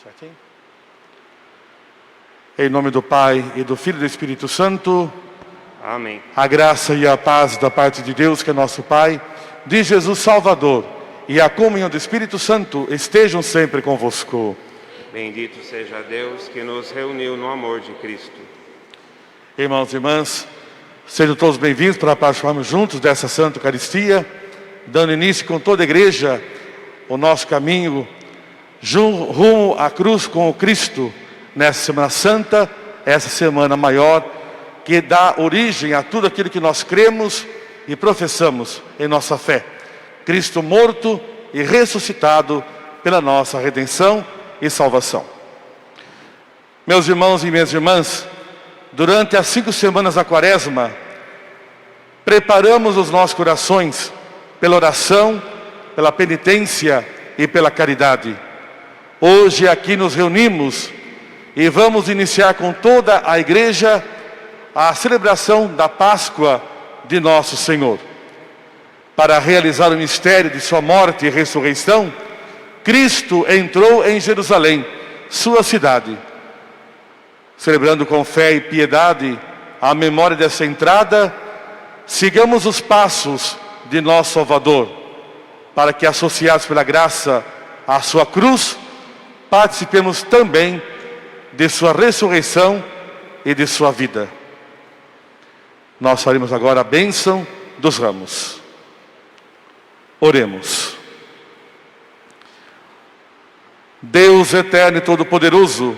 Certinho? Em nome do Pai, e do Filho e do Espírito Santo. Amém. A graça e a paz da parte de Deus, que é nosso Pai, de Jesus Salvador, e a comunhão do Espírito Santo estejam sempre convosco. Bendito seja Deus que nos reuniu no amor de Cristo. Irmãos e irmãs, sejam todos bem-vindos para participarmos juntos dessa Santa Eucaristia, dando início com toda a igreja o nosso caminho rumo à cruz com o Cristo, nessa Semana Santa, essa semana maior, que dá origem a tudo aquilo que nós cremos e professamos em nossa fé. Cristo morto e ressuscitado pela nossa redenção e salvação. Meus irmãos e minhas irmãs, durante as 5 semanas da Quaresma, preparamos os nossos corações pela oração, pela penitência e pela caridade. Hoje aqui nos reunimos e vamos iniciar com toda a igreja a celebração da Páscoa de Nosso Senhor. Para realizar o mistério de sua morte e ressurreição, Cristo entrou em Jerusalém, sua cidade. Celebrando com fé e piedade a memória dessa entrada, sigamos os passos de nosso Salvador, para que, associados pela graça à sua cruz, participemos também de sua ressurreição e de sua vida. Nós faremos agora a bênção dos ramos. Oremos. Deus eterno e todo-poderoso,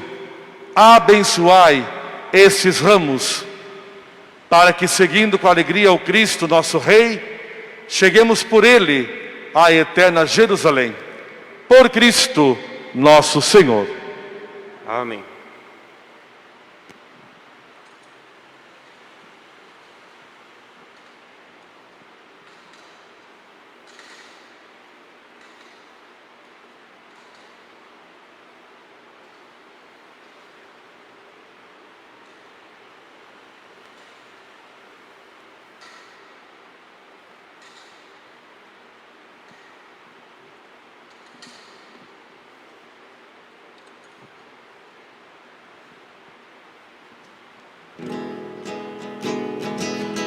abençoai esses ramos, para que, seguindo com alegria o Cristo, nosso Rei, cheguemos por Ele à eterna Jerusalém. Por Cristo, nosso Senhor. Amém.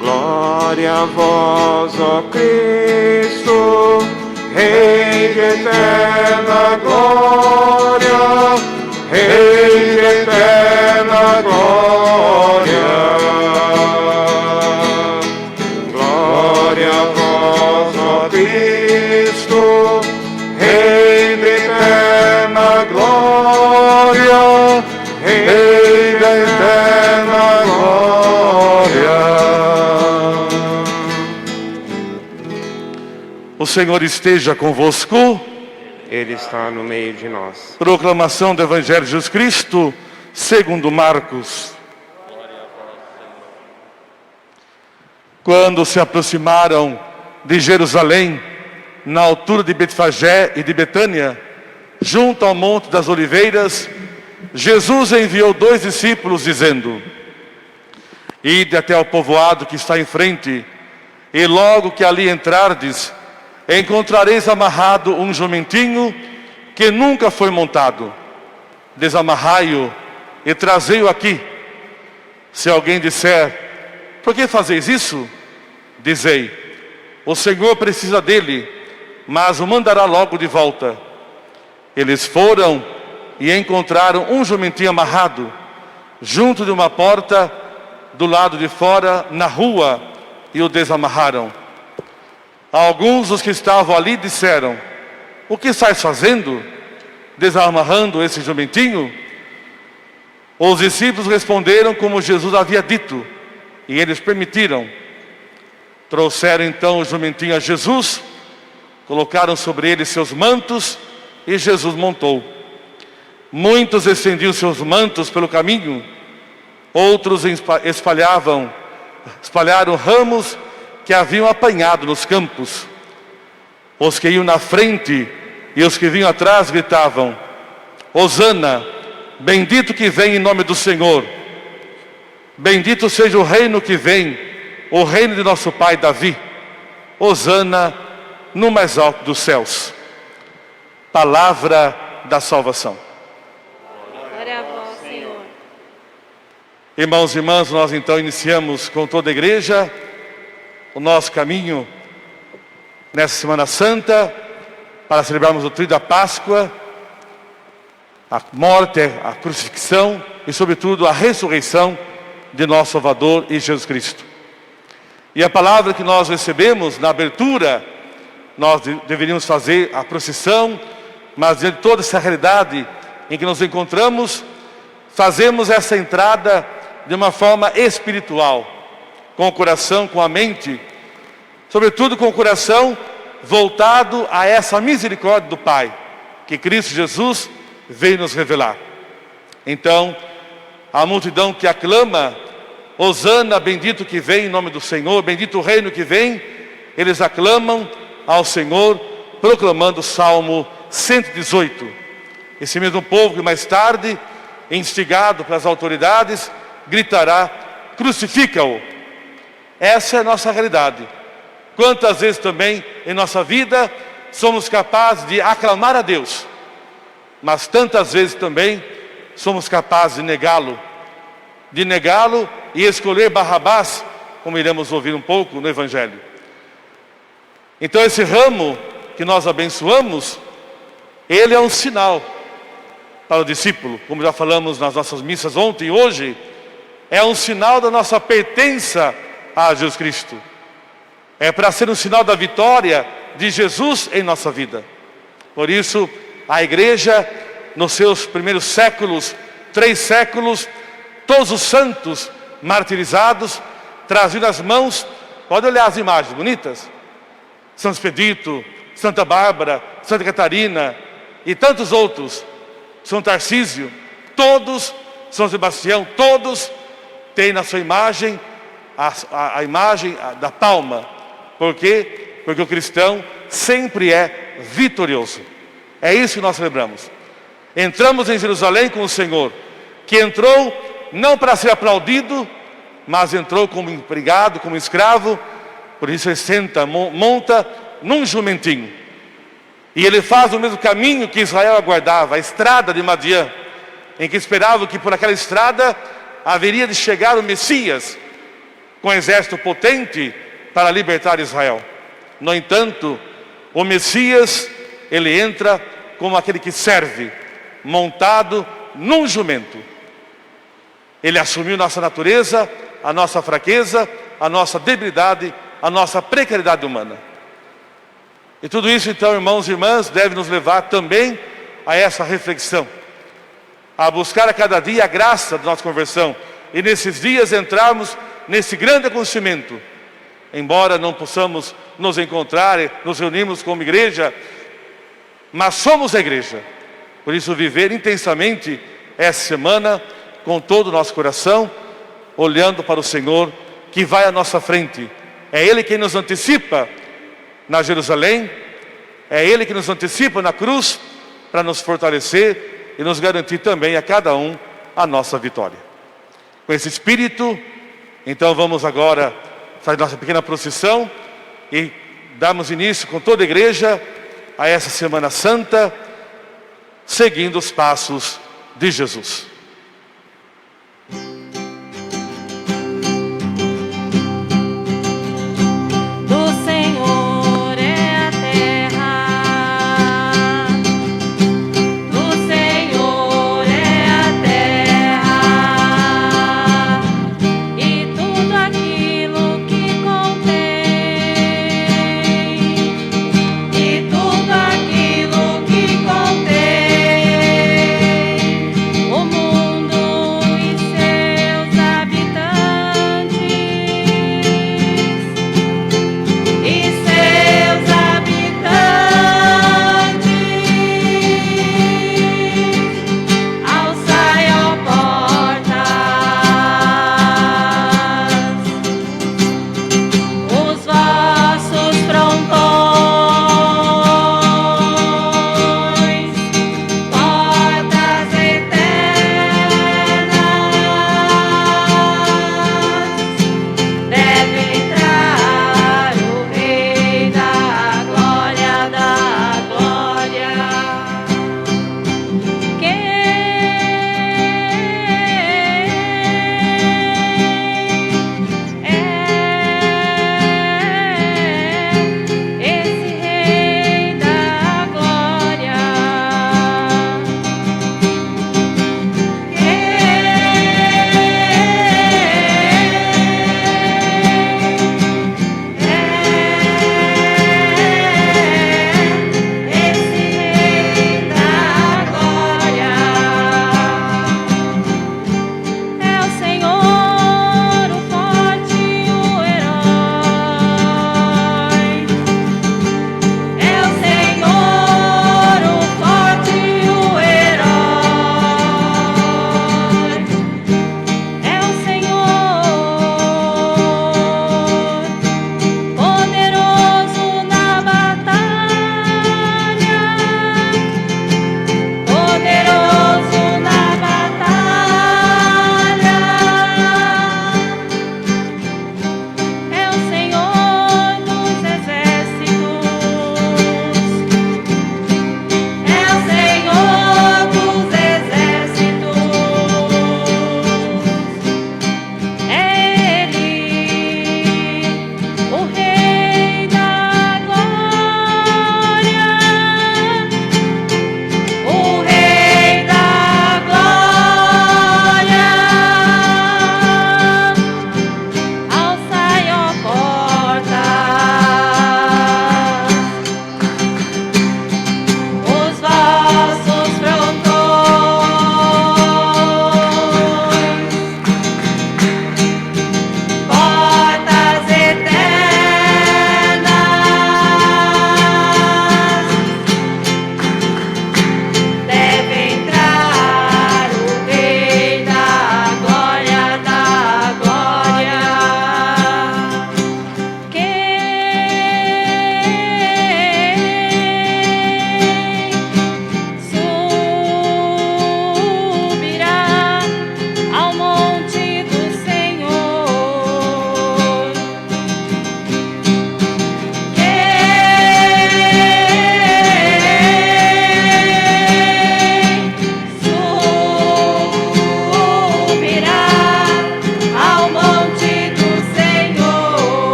Glória a vós, ó Cristo, Rei de eterna glória, Rei de eterna glória. Glória a vós, ó Cristo, Rei de eterna glória, Rei de eterna glória. O Senhor esteja convosco. Ele está no meio de nós. Proclamação do Evangelho de Jesus Cristo, segundo Marcos. Quando se aproximaram de Jerusalém, na altura de Betfagé e de Betânia, junto ao Monte das Oliveiras, Jesus enviou 2 discípulos, dizendo: Ide até ao povoado que está em frente, e logo que ali entrardes, encontrareis amarrado um jumentinho que nunca foi montado. Desamarrai-o e trazei-o aqui. Se alguém disser: Por que fazeis isso? Dizei: O Senhor precisa dele, mas o mandará logo de volta. Eles foram e encontraram um jumentinho amarrado, junto de uma porta, do lado de fora, na rua, e o desamarraram. Alguns dos que estavam ali disseram: O que estás fazendo, desamarrando esse jumentinho? Os discípulos responderam como Jesus havia dito, e eles permitiram. Trouxeram então o jumentinho a Jesus, colocaram sobre ele seus mantos, e Jesus montou. Muitos estendiam seus mantos pelo caminho, outros espalharam ramos que haviam apanhado nos campos. Os que iam na frente e os que vinham atrás gritavam: Hosana, bendito que vem em nome do Senhor. Bendito seja o reino que vem, o reino de nosso pai Davi. Hosana no mais alto dos céus. Palavra da salvação. Glória a vós, Senhor. Irmãos e irmãs, nós então iniciamos com toda a igreja o nosso caminho nessa Semana Santa para celebrarmos o tríduo da Páscoa, a morte, a crucifixão e sobretudo a ressurreição de nosso Salvador e Jesus Cristo. E a palavra que nós recebemos na abertura, nós deveríamos fazer a procissão, mas diante de toda essa realidade em que nos encontramos, fazemos essa entrada de uma forma espiritual, com o coração, com a mente, sobretudo com o coração voltado a essa misericórdia do Pai, que Cristo Jesus veio nos revelar. Então, a multidão que aclama, Hosana, bendito que vem em nome do Senhor, bendito o reino que vem, eles aclamam ao Senhor, proclamando o Salmo 118. Esse mesmo povo que mais tarde, instigado pelas autoridades, gritará: crucifica-o. Essa é a nossa realidade. Quantas vezes também em nossa vida somos capazes de aclamar a Deus, mas tantas vezes também somos capazes de negá-lo e escolher Barrabás, como iremos ouvir um pouco no Evangelho. Então esse ramo que nós abençoamos, ele é um sinal para o discípulo, como já falamos nas nossas missas ontem e hoje, é um sinal da nossa pertença a Jesus Cristo. É para ser um sinal da vitória de Jesus em nossa vida. Por isso, a igreja, nos seus primeiros séculos, 3 séculos, todos os santos martirizados, traziam nas mãos, pode olhar as imagens bonitas, São Expedito, Santa Bárbara, Santa Catarina e tantos outros, São Tarcísio, todos, São Sebastião, todos têm na sua imagem a imagem da palma. Por quê? Porque o cristão sempre é vitorioso. É isso que nós celebramos. Entramos em Jerusalém com o Senhor, que entrou não para ser aplaudido, mas entrou como empregado, como escravo. Por isso ele monta num jumentinho. E ele faz o mesmo caminho que Israel aguardava, a estrada de Madiã, em que esperava que por aquela estrada haveria de chegar o Messias, com um exército potente para libertar Israel. No entanto, o Messias, ele entra como aquele que serve, montado num jumento. Ele assumiu nossa natureza, a nossa fraqueza, a nossa debilidade, a nossa precariedade humana. E tudo isso, então, irmãos e irmãs, deve nos levar também a essa reflexão, a buscar a cada dia a graça da nossa conversão, e nesses dias entrarmos nesse grande acontecimento. Embora não possamos nos encontrar, nos reunirmos como igreja, mas somos a igreja. Por isso, viver intensamente essa semana com todo o nosso coração, olhando para o Senhor que vai à nossa frente. É Ele quem nos antecipa na Jerusalém, é Ele que nos antecipa na cruz, para nos fortalecer e nos garantir também a cada um a nossa vitória. Com esse espírito, então vamos agora fazer nossa pequena procissão e darmos início com toda a igreja a essa Semana Santa, seguindo os passos de Jesus. O mundo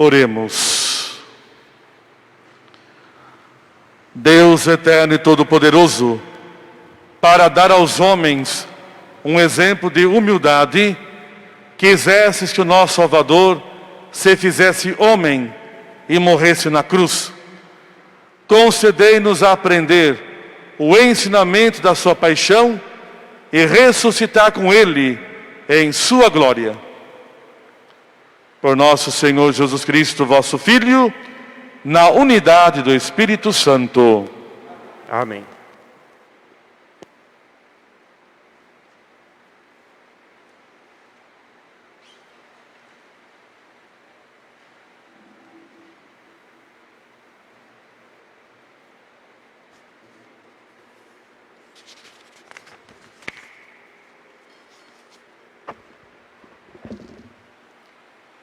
Oremos. Deus eterno e todo-poderoso, para dar aos homens um exemplo de humildade, quisestes que o nosso Salvador se fizesse homem e morresse na cruz. Concedei-nos a aprender o ensinamento da sua paixão e ressuscitar com ele em sua glória. Por nosso Senhor Jesus Cristo, vosso Filho, na unidade do Espírito Santo. Amém.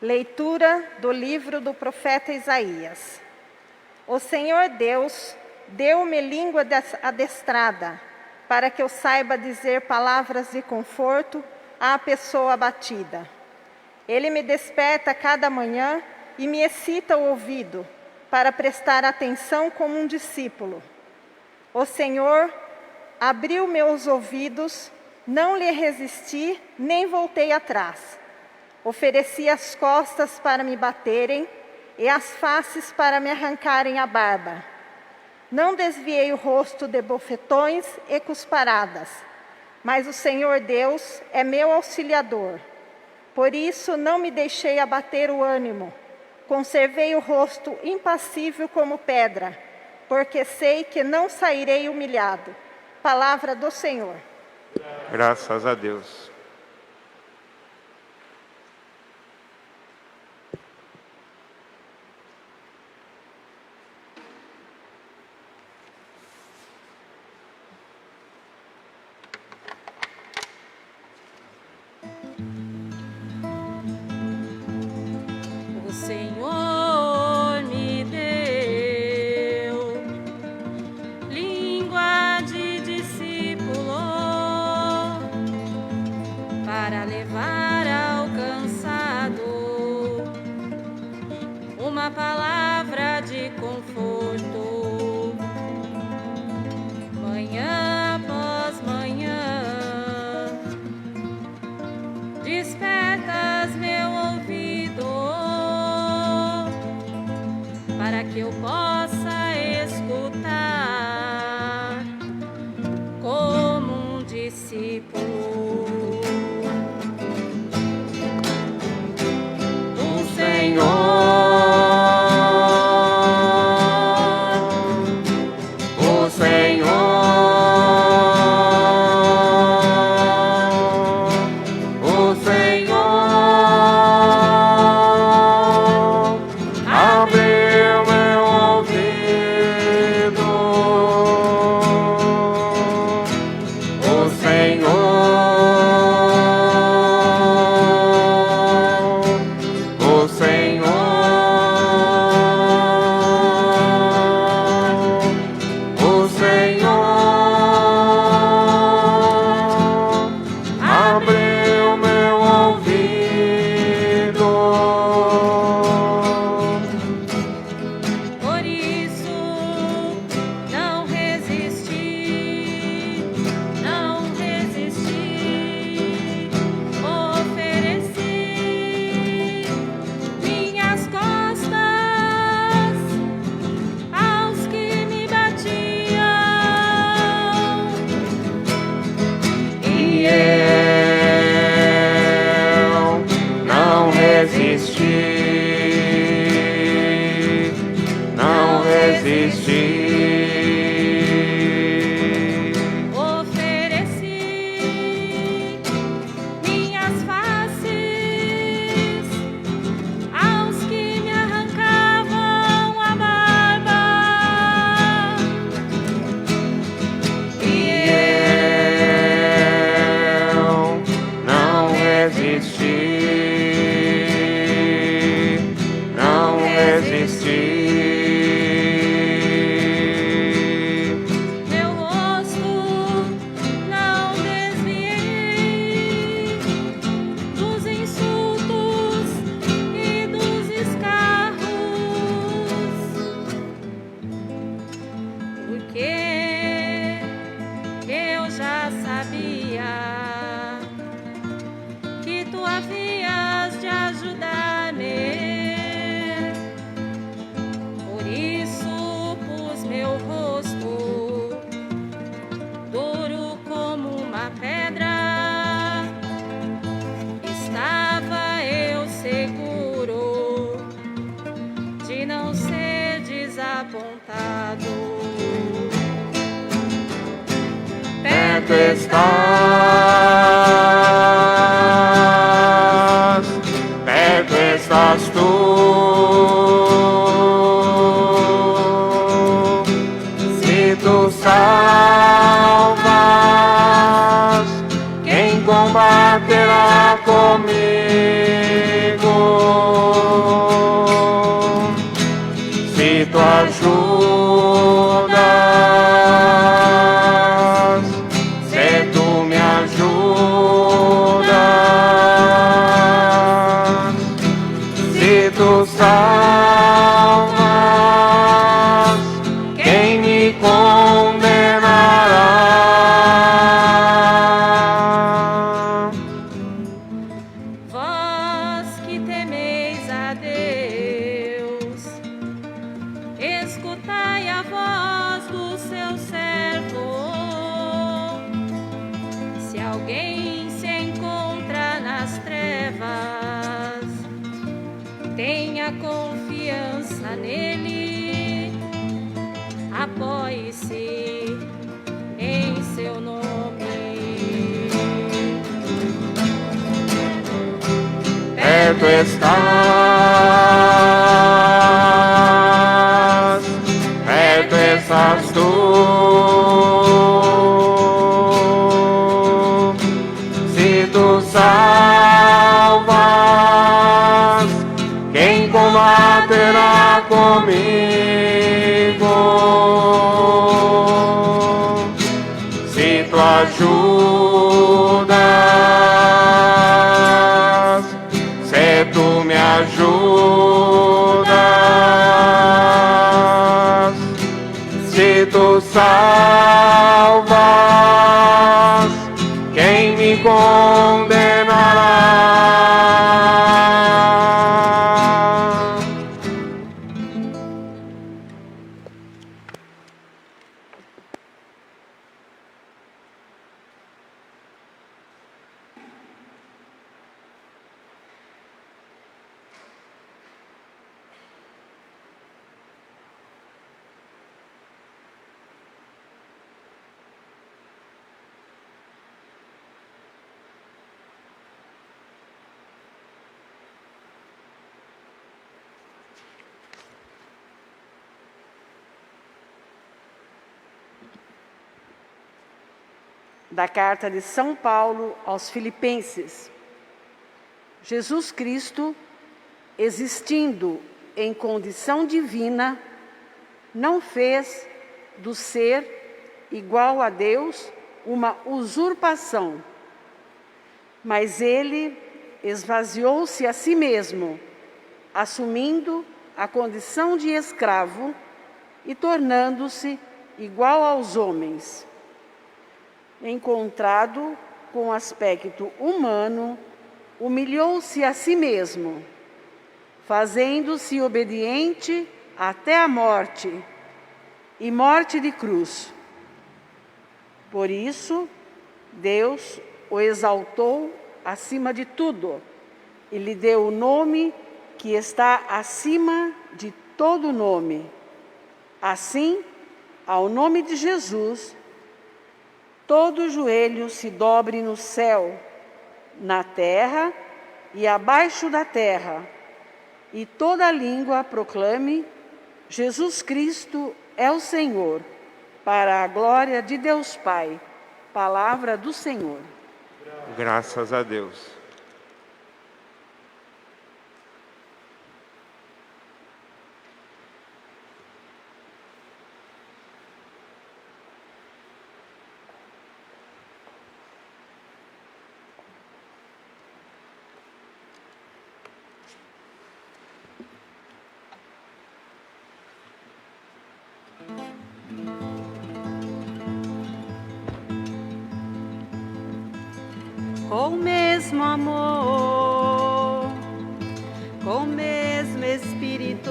Leitura do livro do profeta Isaías. O Senhor Deus deu-me língua adestrada, para que eu saiba dizer palavras de conforto à pessoa abatida. Ele me desperta cada manhã e me excita o ouvido, para prestar atenção como um discípulo. O Senhor abriu meus ouvidos, não lhe resisti, nem voltei atrás. Ofereci as costas para me baterem e as faces para me arrancarem a barba. Não desviei o rosto de bofetões e cusparadas, mas o Senhor Deus é meu auxiliador. Por isso não me deixei abater o ânimo. Conservei o rosto impassível como pedra, porque sei que não sairei humilhado. Palavra do Senhor. Graças a Deus. O Senhor me deu língua de discípulo para levar ao cansado uma palavra de conforto. Manhã após manhã despertas meu ouvido para que eu possa escutar como um discípulo. O Senhor, o Senhor, o Senhor abriu meu ouvido. O Senhor, o Senhor, o Senhor abriu meu ouvido. por isso não resisti, não resisti. Ofereci minhas costas aos que me batiam. E eu não resisti, não resisti. Ofereci minhas faces aos que me arrancavam a barba. E eu não resisti, não resisti. não ser desapontado. Perto estás tu. Se tu salvas, quem combaterá comigo? Se tu ajudas, se tu me ajudas, se tu salvas, quem me condenará? Vós que temeis a Deus, escutai a voz do seu servo. Se alguém se encontra nas trevas, tenha confiança nele, apoie-se em seu nome. Perto estás tu. Se tu salvas, quem combaterá comigo? Se tu ajudas, se tu me ajudas, se tu salvas, quem me condenará? Da carta de São Paulo aos Filipenses. Jesus Cristo, existindo em condição divina, não fez do ser igual a Deus uma usurpação, mas ele esvaziou-se a si mesmo, assumindo a condição de escravo e tornando-se igual aos homens. Encontrado com aspecto humano, humilhou-se a si mesmo, fazendo-se obediente até a morte, e morte de cruz. Por isso, Deus o exaltou acima de tudo e lhe deu o nome que está acima de todo nome. Assim, ao nome de Jesus, todo joelho se dobre no céu, na terra e abaixo da terra, e toda língua proclame: Jesus Cristo é o Senhor, para a glória de Deus Pai. Palavra do Senhor. Graças a Deus. Com o mesmo amor, com o mesmo Espírito,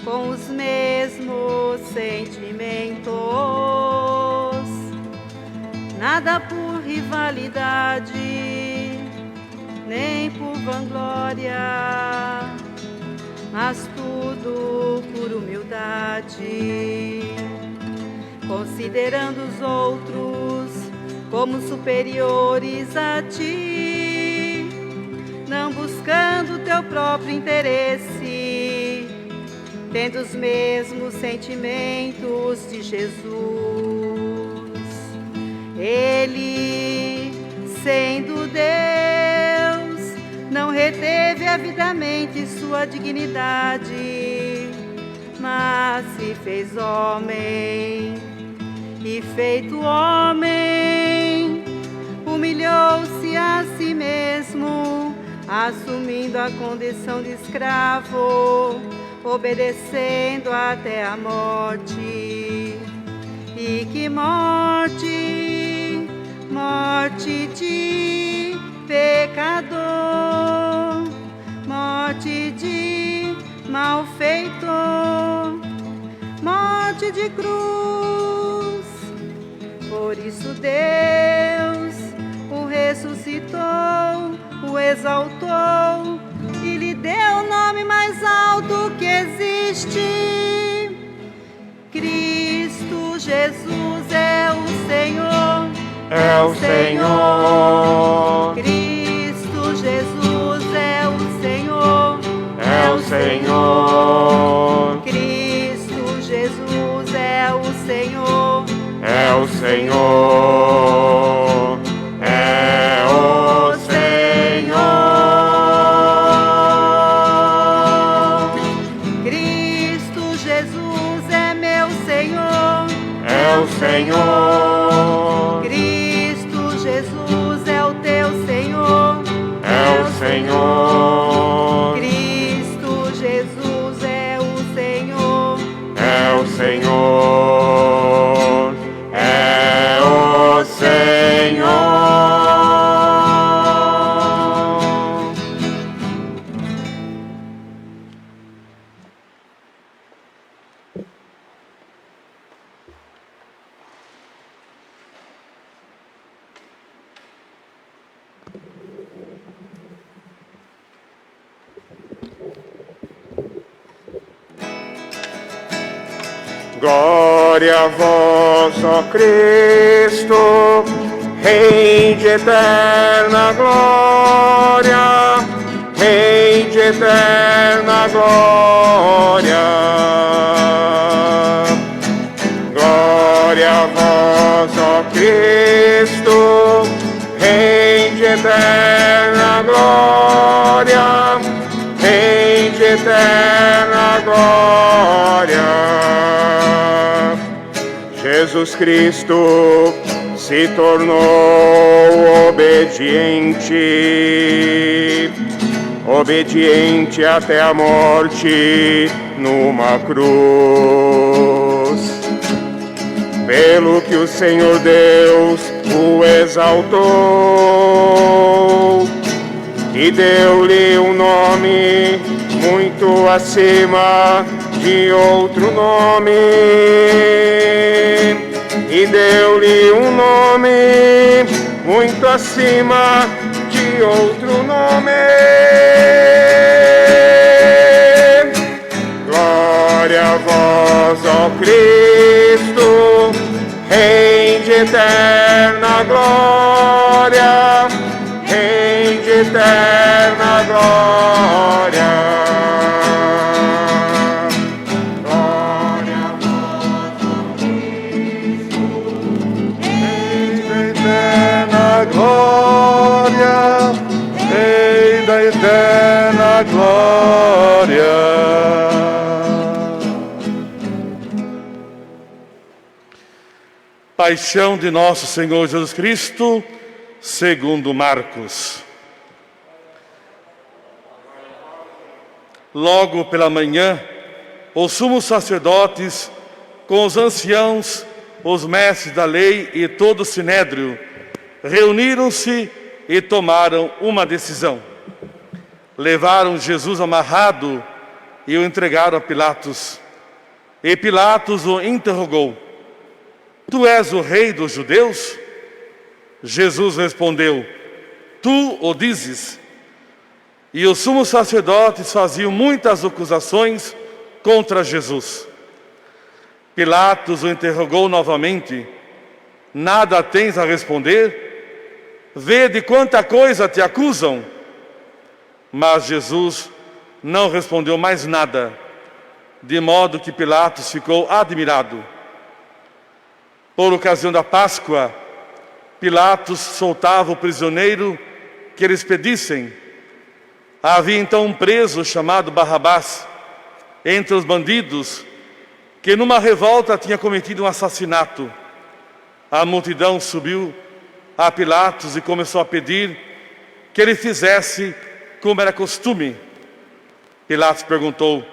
com os mesmos sentimentos, nada por rivalidade, nem por vanglória, mas tudo por humildade, considerando os outros como superiores a ti, não buscando teu próprio interesse, tendo os mesmos sentimentos de Jesus. Ele, sendo Deus, não reteve avidamente sua dignidade, mas se fez homem, e feito homem, humilhou-se a si mesmo, assumindo a condição de escravo, obedecendo até a morte. E que morte, morte de pecador, morte de malfeitor, morte de cruz. Por isso Deus o ressuscitou, o exaltou e lhe deu o nome mais alto que existe. Cristo Jesus é o Senhor, É o Senhor, Cristo Jesus é o Senhor, é o Senhor, Cristo Jesus é o Senhor, é o Senhor, é o Senhor. Cristo Jesus é meu Senhor, É o Senhor, Cristo Jesus é o teu Senhor, é o Senhor, Cristo Jesus é o Senhor, é o Senhor, é o Senhor. Glória a vós, ó Cristo, Rei de eterna glória, Rei de eterna glória. Glória a vós, ó Cristo, Rei de eterna glória, Rei de eterna glória. Jesus Cristo se tornou obediente, obediente até a morte numa cruz. Pelo que o Senhor Deus o exaltou e deu-lhe um nome muito acima de outro nome, e deu-lhe um nome muito acima de outro nome. Glória a vós, ó Cristo, Rei de eterna glória, Rei de eterna glória. Glória, Rei da eterna glória. Paixão de nosso Senhor Jesus Cristo, segundo Marcos. Logo pela manhã, os sumos sacerdotes, com os anciãos, os mestres da lei e todo o sinédrio, reuniram-se e tomaram uma decisão. Levaram Jesus amarrado e o entregaram a Pilatos. E Pilatos o interrogou: Tu és o rei dos judeus? Jesus respondeu: Tu o dizes. E os sumos sacerdotes faziam muitas acusações contra Jesus. Pilatos o interrogou novamente: nada tens a responder? Vê de quanta coisa te acusam. Mas Jesus não respondeu mais nada, de modo que Pilatos ficou admirado. Por ocasião da Páscoa, Pilatos soltava o prisioneiro que eles pedissem. Havia então um preso chamado Barrabás entre os bandidos, que numa revolta tinha cometido um assassinato. A multidão subiu a Pilatos e começou a pedir que ele fizesse como era costume. Pilatos perguntou: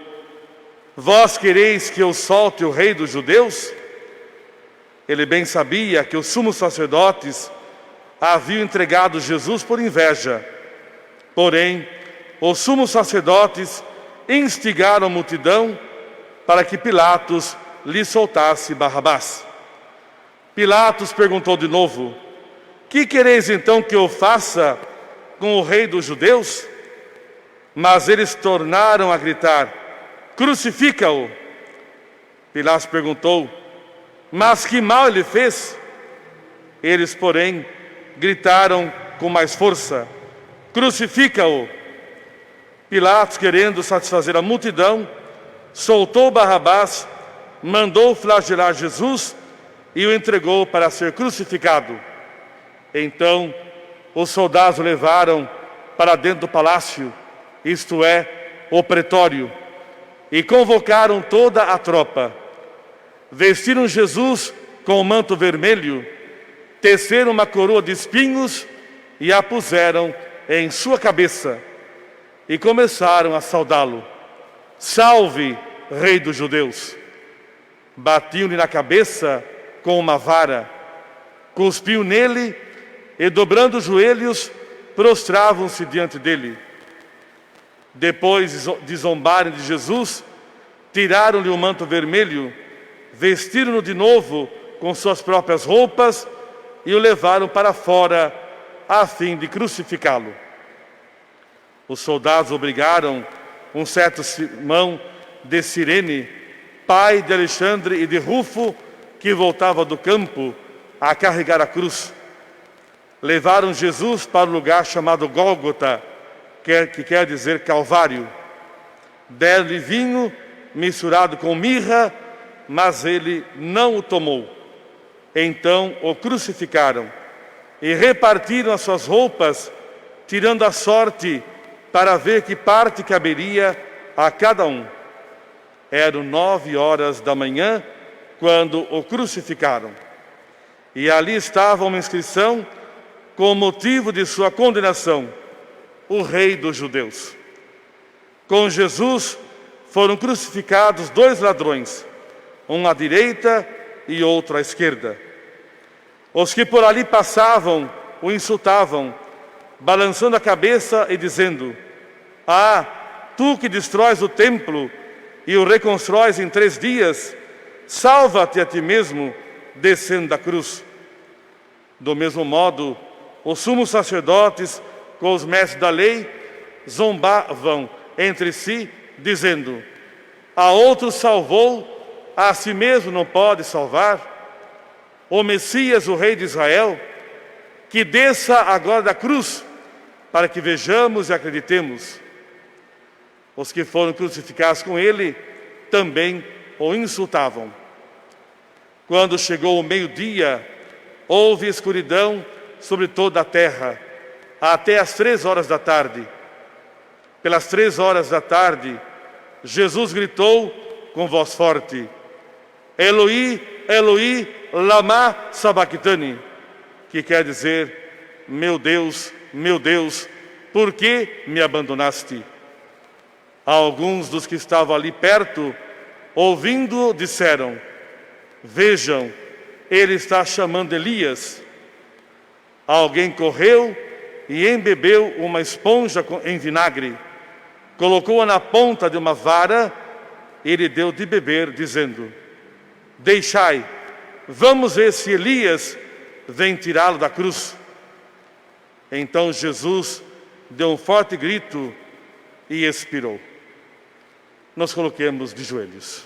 vós quereis que eu solte o rei dos judeus? Ele bem sabia que os sumos sacerdotes haviam entregado Jesus por inveja. Porém, os sumos sacerdotes instigaram a multidão para que Pilatos lhe soltasse Barrabás. Pilatos perguntou de novo: que quereis então que eu faça com o rei dos judeus? Mas eles tornaram a gritar: crucifica-o! Pilatos perguntou: mas que mal ele fez? Eles, porém, gritaram com mais força: crucifica-o! Pilatos, querendo satisfazer a multidão, soltou Barrabás, mandou flagelar Jesus e o entregou para ser crucificado. Então, os soldados o levaram para dentro do palácio, isto é, o pretório, e convocaram toda a tropa. Vestiram Jesus com o manto vermelho, teceram uma coroa de espinhos e a puseram em sua cabeça. E começaram a saudá-lo: salve, rei dos judeus! Batiam-lhe na cabeça com uma vara, cuspiam nele e, dobrando os joelhos, prostravam-se diante dele. Depois de zombarem de Jesus, tiraram-lhe o manto vermelho, vestiram-no de novo com suas próprias roupas e o levaram para fora a fim de crucificá-lo. Os soldados obrigaram um certo Simão de Cirene, pai de Alexandre e de Rufo, que voltava do campo, a carregar a cruz. Levaram Jesus para o lugar chamado Gólgota, que quer dizer Calvário. Deram-lhe vinho misturado com mirra, mas ele não o tomou. Então o crucificaram e repartiram as suas roupas, tirando a sorte para ver que parte caberia a cada um. Eram 9 da manhã quando o crucificaram. E ali estava uma inscrição com o motivo de sua condenação: o rei dos judeus. Com Jesus foram crucificados 2 ladrões, um à direita e outro à esquerda. Os que por ali passavam o insultavam, balançando a cabeça e dizendo: ah, tu que destróis o templo e o reconstróis em 3 dias, salva-te a ti mesmo, descendo da cruz. Do mesmo modo, os sumos sacerdotes, com os mestres da lei, zombavam entre si, dizendo: a outro salvou, a si mesmo não pode salvar? O Messias, o Rei de Israel, que desça agora da cruz, para que vejamos e acreditemos. Os que foram crucificados com ele também o insultavam. Quando chegou o meio-dia, houve escuridão sobre toda a terra, até as 3 da tarde. Pelas 3 da tarde, Jesus gritou com voz forte: Eloi, Eloi, lama sabachthani, que quer dizer: meu Deus, por que me abandonaste? Alguns dos que estavam ali perto, ouvindo, disseram: vejam, ele está chamando Elias. Alguém correu e embebeu uma esponja em vinagre, colocou-a na ponta de uma vara e lhe deu de beber, dizendo: deixai, vamos ver se Elias vem tirá-lo da cruz. Então Jesus deu um forte grito e expirou. Nos coloquemos de joelhos.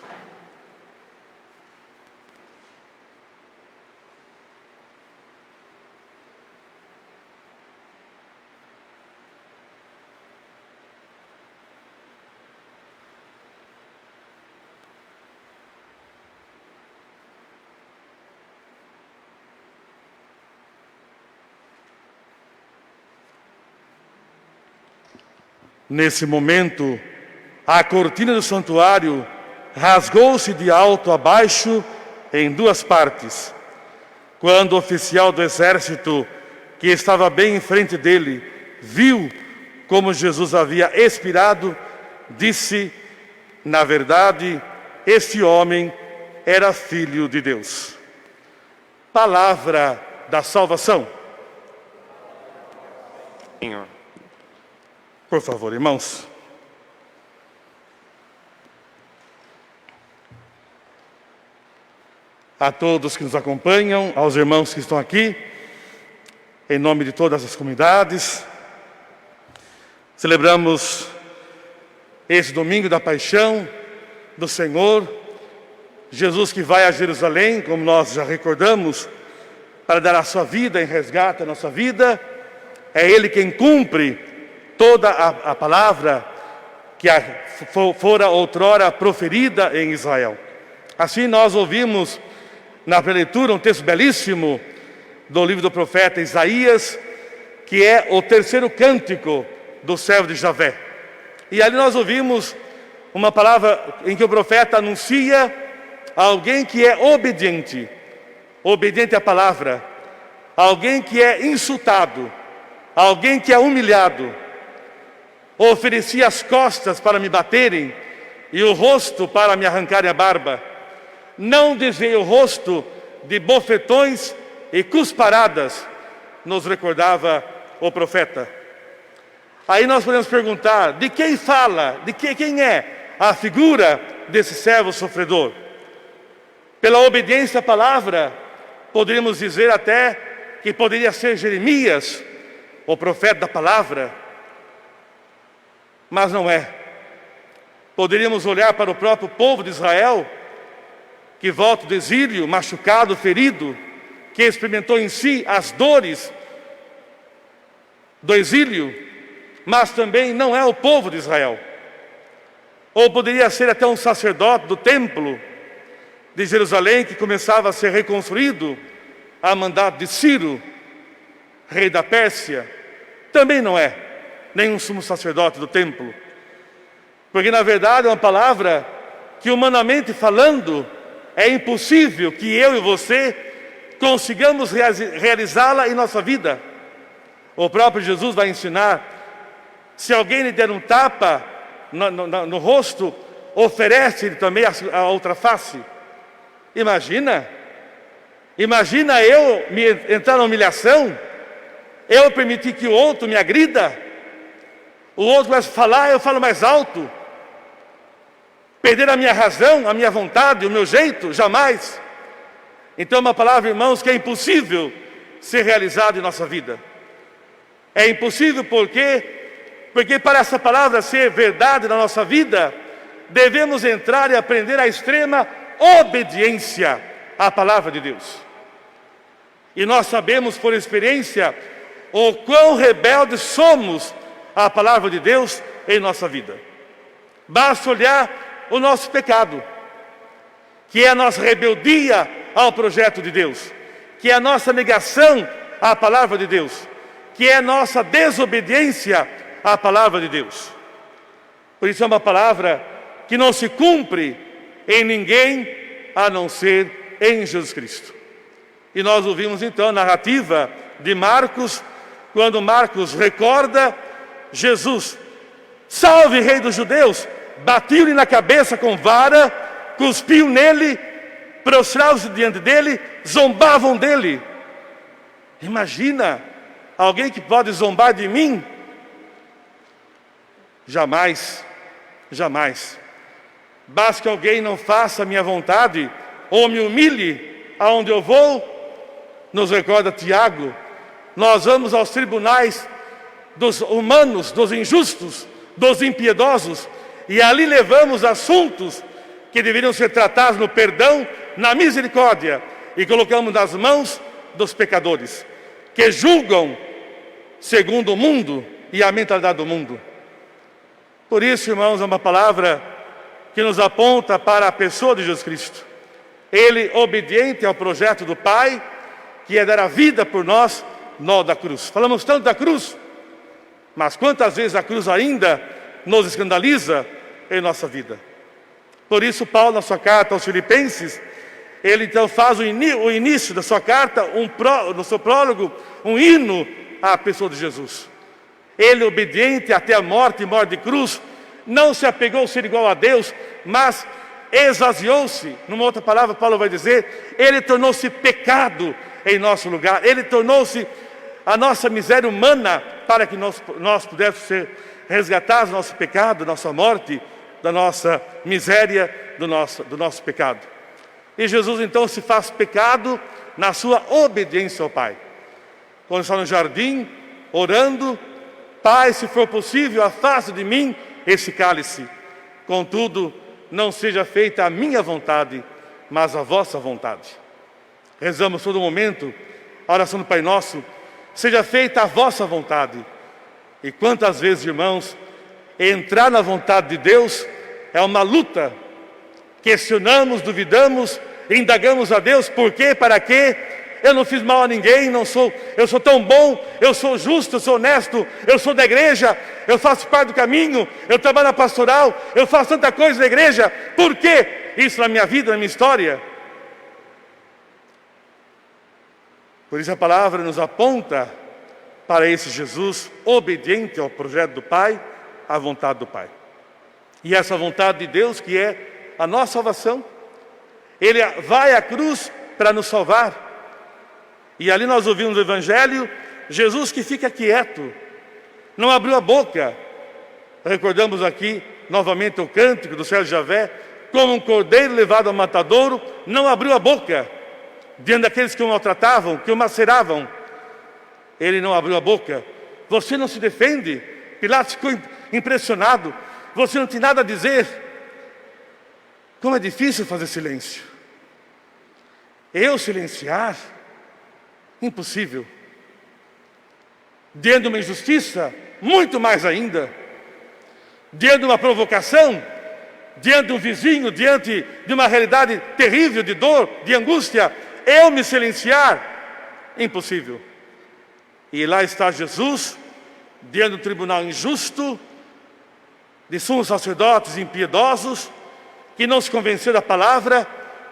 Nesse momento, a cortina do santuário rasgou-se de alto a baixo em duas partes. Quando o oficial do exército, que estava bem em frente dele, viu como Jesus havia expirado, disse: na verdade, este homem era filho de Deus. Palavra da salvação. Senhor. Por favor, irmãos. A todos que nos acompanham, aos irmãos que estão aqui, em nome de todas as comunidades, celebramos esse domingo da paixão do Senhor, Jesus que vai a Jerusalém, como nós já recordamos, para dar a sua vida em resgate à nossa vida. É Ele quem cumpre toda a palavra que fora outrora proferida em Israel. Assim nós ouvimos na preleitura um texto belíssimo do livro do profeta Isaías, que é o terceiro cântico do servo de Javé. E ali nós ouvimos uma palavra em que o profeta anuncia alguém que é obediente à palavra, alguém que é insultado, alguém que é humilhado, oferecia as costas para me baterem e o rosto para me arrancarem a barba. Não desviei o rosto de bofetões e cusparadas, nos recordava o profeta. Aí nós podemos perguntar, de quem fala, quem é a figura desse servo sofredor? Pela obediência à palavra, poderíamos dizer até que poderia ser Jeremias, o profeta da palavra, mas não é. Poderíamos olhar para o próprio povo de Israel, que volta do exílio, machucado, ferido, que experimentou em si as dores do exílio, mas também não é o povo de Israel. Ou poderia ser até um sacerdote do templo de Jerusalém, que começava a ser reconstruído a mandado de Ciro, rei da Pérsia. Também não é nenhum sumo sacerdote do templo, porque na verdade é uma palavra que, humanamente falando, é impossível que eu e você consigamos realizá-la em nossa vida. O próprio Jesus vai ensinar: se alguém lhe der um tapa no rosto, oferece-lhe também a outra face. Imagina eu entrar na humilhação, eu permitir que o outro me agrida, o outro começa a falar, eu falo mais alto, perder a minha razão, a minha vontade, o meu jeito, jamais. Então é uma palavra, irmãos, que é impossível ser realizada em nossa vida. É impossível porque para essa palavra ser verdade na nossa vida, devemos entrar e aprender a extrema obediência à palavra de Deus. E nós sabemos por experiência o quão rebeldes somos à palavra de Deus em nossa vida. Basta olhar o nosso pecado, que é a nossa rebeldia ao projeto de Deus, que é a nossa negação à palavra de Deus, que é a nossa desobediência à palavra de Deus. Por isso é uma palavra que não se cumpre em ninguém a não ser em Jesus Cristo. E nós ouvimos então a narrativa de Marcos, quando Marcos recorda Jesus: salve, rei dos judeus! Bateu-lhe na cabeça com vara, cuspiu nele, prostraram-se diante dele, zombavam dele. Imagina alguém que pode zombar de mim? Jamais, jamais. Basta que alguém não faça a minha vontade ou me humilhe aonde eu vou. Nos recorda Tiago: nós vamos aos tribunais dos humanos, dos injustos, dos impiedosos, e ali levamos assuntos que deveriam ser tratados no perdão, na misericórdia, e colocamos nas mãos dos pecadores, que julgam segundo o mundo e a mentalidade do mundo. Por isso, irmãos, é uma palavra que nos aponta para a pessoa de Jesus Cristo. Ele, obediente ao projeto do Pai, que é dar a vida por nós, nó da cruz. Falamos tanto da cruz, mas quantas vezes a cruz ainda nos escandaliza em nossa vida. Por isso, Paulo, na sua carta aos Filipenses, ele então faz o início da sua carta, no seu prólogo, um hino à pessoa de Jesus. Ele, obediente até a morte e morte de cruz, não se apegou a ser igual a Deus, mas esvaziou-se. Numa outra palavra, Paulo vai dizer, ele tornou-se pecado em nosso lugar. Ele tornou-se a nossa miséria humana para que nós pudéssemos ser resgatados do nosso pecado, da nossa morte, da nossa miséria, do nosso pecado. E Jesus então se faz pecado na sua obediência ao Pai. Quando está no jardim, orando, Pai, se for possível, afasta de mim esse cálice. Contudo, não seja feita a minha vontade, mas a vossa vontade. Rezamos todo momento a oração do Pai Nosso, seja feita a vossa vontade. E quantas vezes, irmãos, entrar na vontade de Deus é uma luta. Questionamos, duvidamos, indagamos a Deus, por quê, para quê? Eu não fiz mal a ninguém, eu sou tão bom, eu sou justo, eu sou honesto, eu sou da igreja, eu faço parte do caminho, eu trabalho na pastoral, eu faço tanta coisa na igreja, por quê? Isso na minha vida, na minha história. Por isso a palavra nos aponta para esse Jesus obediente ao projeto do Pai, à vontade do Pai. E essa vontade de Deus que é a nossa salvação. Ele vai à cruz para nos salvar. E ali nós ouvimos no Evangelho, Jesus que fica quieto, não abriu a boca. Recordamos aqui novamente o cântico do Sérgio Javé, como um cordeiro levado ao matadouro, não abriu a boca, diante daqueles que o maltratavam, que o maceravam. Ele não abriu a boca. Você não se defende? Pilatos ficou impressionado. Você não tem nada a dizer. Como é difícil fazer silêncio. Eu silenciar? Impossível. Diante de uma injustiça, muito mais ainda. Diante de uma provocação, diante de um vizinho, diante de uma realidade terrível de dor, de angústia, eu me silenciar? Impossível. E lá está Jesus, diante de um tribunal injusto, de sumos sacerdotes impiedosos, que não se convenceu da palavra,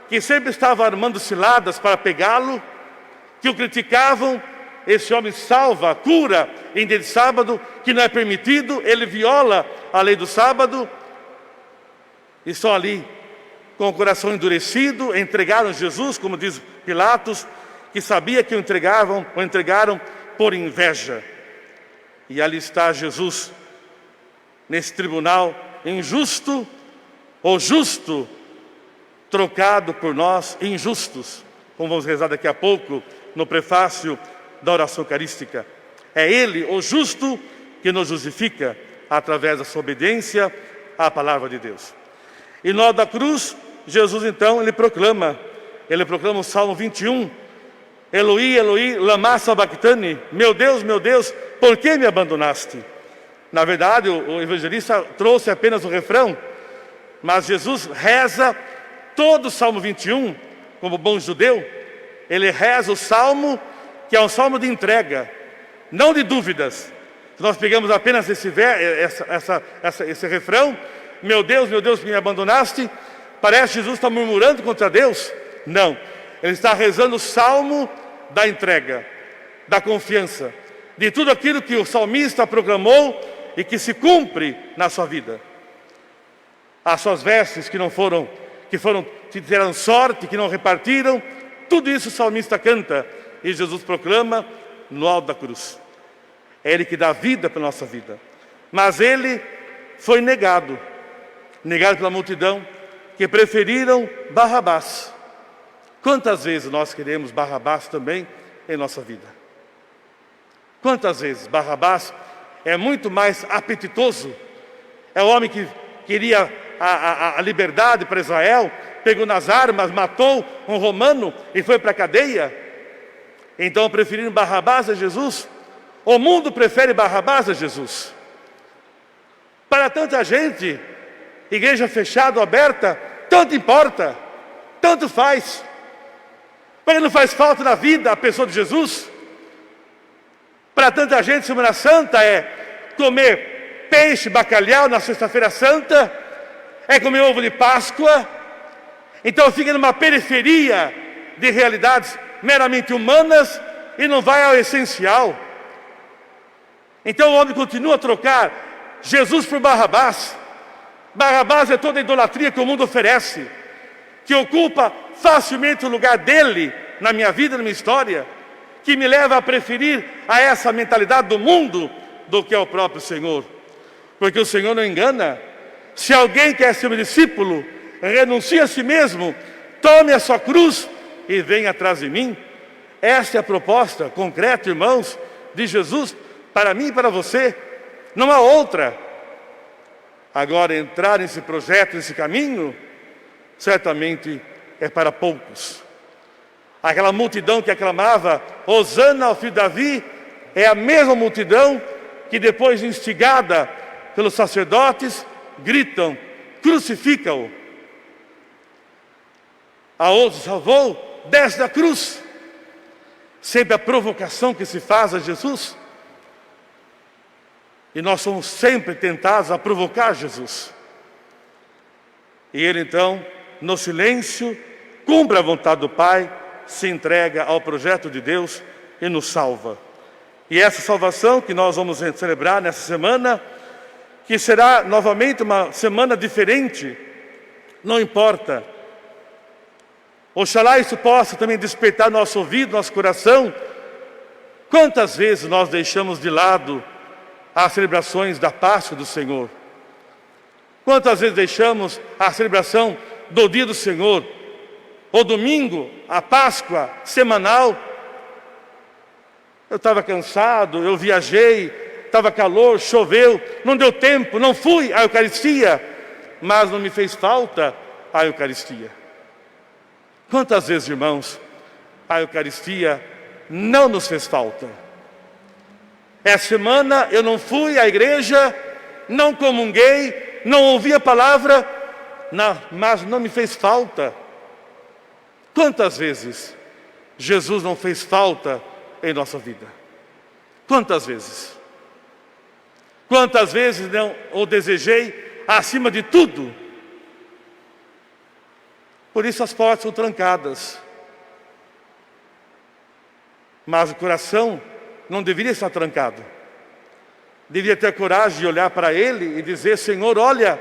que sempre estavam armando ciladas para pegá-lo, que o criticavam. Esse homem salva, cura em dia de sábado, que não é permitido, ele viola a lei do sábado. E só ali, com o coração endurecido, entregaram Jesus, como diz Pilatos, que sabia que o entregaram por inveja. E ali está Jesus, nesse tribunal injusto, ou justo, trocado por nós injustos, como vamos rezar daqui a pouco, no prefácio da oração eucarística. É Ele, o justo, que nos justifica, através da sua obediência à palavra de Deus. E no alto da cruz, Jesus então, ele proclama o Salmo 21, Eloi, Eloi, lama sabachthani, meu Deus, por que me abandonaste? Na verdade, o evangelista trouxe apenas o refrão, mas Jesus reza todo o Salmo 21, como bom judeu. Ele reza o Salmo, que é um Salmo de entrega, não de dúvidas. Se nós pegamos apenas esse refrão, meu Deus, por que me abandonaste? Parece que Jesus está murmurando contra Deus. Não, ele está rezando o Salmo da entrega, da confiança, de tudo aquilo que o salmista proclamou e que se cumpre na sua vida. As suas vestes que tiveram sorte, que não repartiram, tudo isso o salmista canta e Jesus proclama no alto da cruz. É Ele que dá vida para a nossa vida. Mas Ele foi negado pela multidão, que preferiram Barrabás. Quantas vezes nós queremos Barrabás também em nossa vida? Quantas vezes Barrabás é muito mais apetitoso É o homem que queria a liberdade para Israel, pegou nas armas, matou um romano e foi para a cadeia. Então preferiram Barrabás a Jesus. O mundo prefere Barrabás a Jesus. Para tanta gente, igreja fechada ou aberta, tanto importa, tanto faz. Porque não faz falta na vida a pessoa de Jesus. Para tanta gente, Semana Santa é comer peixe, bacalhau na Sexta-feira Santa, é comer ovo de Páscoa. Então fica numa periferia de realidades meramente humanas e não vai ao essencial. Então o homem continua a trocar Jesus por Barrabás. Barrabás é toda a idolatria que o mundo oferece, que ocupa facilmente o lugar dele na minha vida, na minha história, que me leva a preferir a essa mentalidade do mundo do que ao próprio Senhor. Porque o Senhor não engana. Se alguém quer ser meu discípulo, renuncie a si mesmo, tome a sua cruz e venha atrás de mim. Essa é a proposta concreta, irmãos, de Jesus para mim e para você. Não há outra. Agora, entrar nesse projeto, nesse caminho, certamente é para poucos. Aquela multidão que aclamava Hosana ao filho de Davi é a mesma multidão que depois, instigada pelos sacerdotes, gritam: crucifica-o. A outros salvou, desce da cruz. Sempre a provocação que se faz a Jesus. E nós somos sempre tentados a provocar Jesus. E ele então, no silêncio, cumpre a vontade do Pai, se entrega ao projeto de Deus e nos salva. E essa salvação que nós vamos celebrar nessa semana, que será novamente uma semana diferente, não importa. Oxalá isso possa também despertar nosso ouvido, nosso coração. Quantas vezes nós deixamos de lado as celebrações da Páscoa do Senhor? Quantas vezes deixamos a celebração do dia do Senhor, o domingo, a Páscoa semanal? Eu estava cansado, eu viajei, estava calor, choveu, não deu tempo, não fui à Eucaristia, mas não me fez falta a Eucaristia. Quantas vezes, irmãos, a Eucaristia não nos fez falta? Essa semana eu não fui à igreja, não comunguei, não ouvi a palavra, mas não me fez falta. Quantas vezes Jesus não fez falta em nossa vida? Quantas vezes? Quantas vezes não o desejei acima de tudo? Por isso as portas são trancadas. Mas o coração não deveria estar trancado. Deveria ter coragem de olhar para Ele e dizer: Senhor, olha,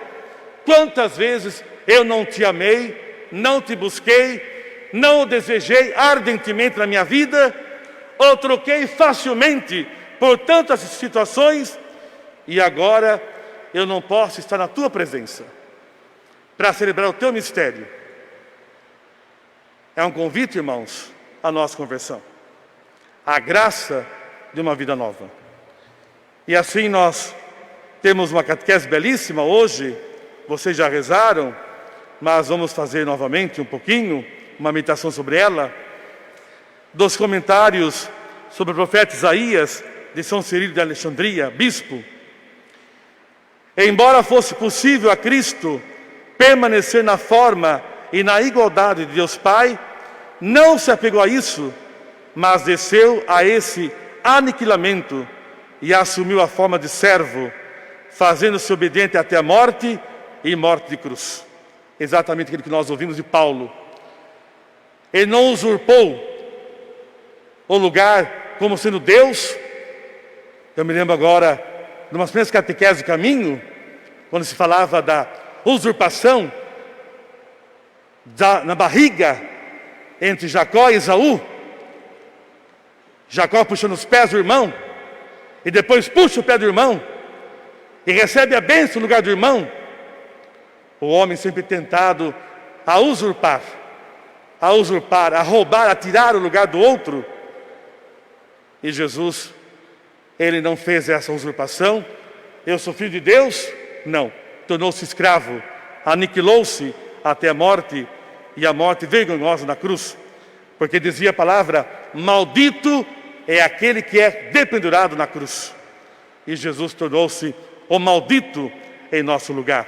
quantas vezes eu não te amei, não te busquei, não o desejei ardentemente na minha vida, ou troquei facilmente por tantas situações, e agora eu não posso estar na tua presença para celebrar o teu mistério. É um convite, irmãos, à nossa conversão, a graça de uma vida nova. E assim nós temos uma catequese belíssima hoje. Vocês já rezaram, mas vamos fazer novamente um pouquinho, uma meditação sobre ela, dos comentários sobre o profeta Isaías, de São Cirilo de Alexandria, bispo. Embora fosse possível a Cristo permanecer na forma e na igualdade de Deus Pai, não se apegou a isso, mas desceu a esse aniquilamento e assumiu a forma de servo, fazendo-se obediente até a morte e morte de cruz. Exatamente aquilo que nós ouvimos de Paulo. Ele não usurpou o lugar como sendo Deus. Eu me lembro agora de umas primeiras catequeses do caminho, quando se falava da usurpação na barriga entre Jacó e Esaú. Jacó puxando os pés do irmão, e depois puxa o pé do irmão, e recebe a bênção no lugar do irmão. O homem sempre tentado a usurpar, a roubar, a tirar o lugar do outro. E Jesus, Ele não fez essa usurpação. Eu sou filho de Deus? Não. tornou-se escravo, aniquilou-se até a morte, e a morte vergonhosa na cruz. Porque dizia a palavra: maldito é aquele que é dependurado na cruz. E Jesus tornou-se o maldito em nosso lugar.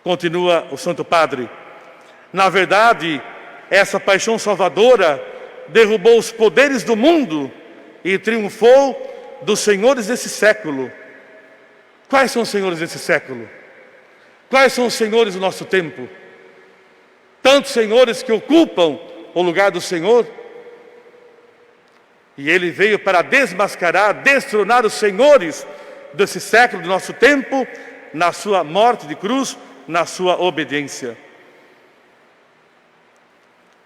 Continua o Santo Padre: na verdade, essa paixão salvadora derrubou os poderes do mundo e triunfou dos senhores desse século. Quais são os senhores desse século? Quais são os senhores do nosso tempo? Tantos senhores que ocupam o lugar do Senhor. E Ele veio para desmascarar, destronar os senhores desse século, do nosso tempo, na sua morte de cruz, na sua obediência.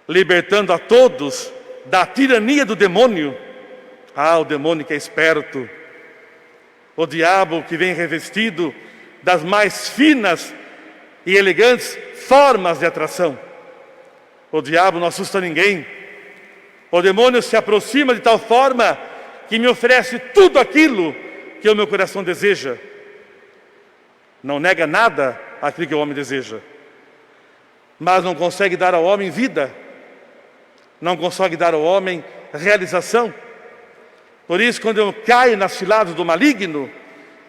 Libertando a todos da tirania do demônio. O demônio que é esperto. O diabo que vem revestido das mais finas e elegantes formas de atração. O diabo não assusta ninguém. O demônio se aproxima de tal forma que me oferece tudo aquilo que o meu coração deseja. Não nega nada aquilo que o homem deseja, mas não consegue dar ao homem vida, não consegue dar ao homem realização. Por isso, quando eu caio nas ciladas do maligno,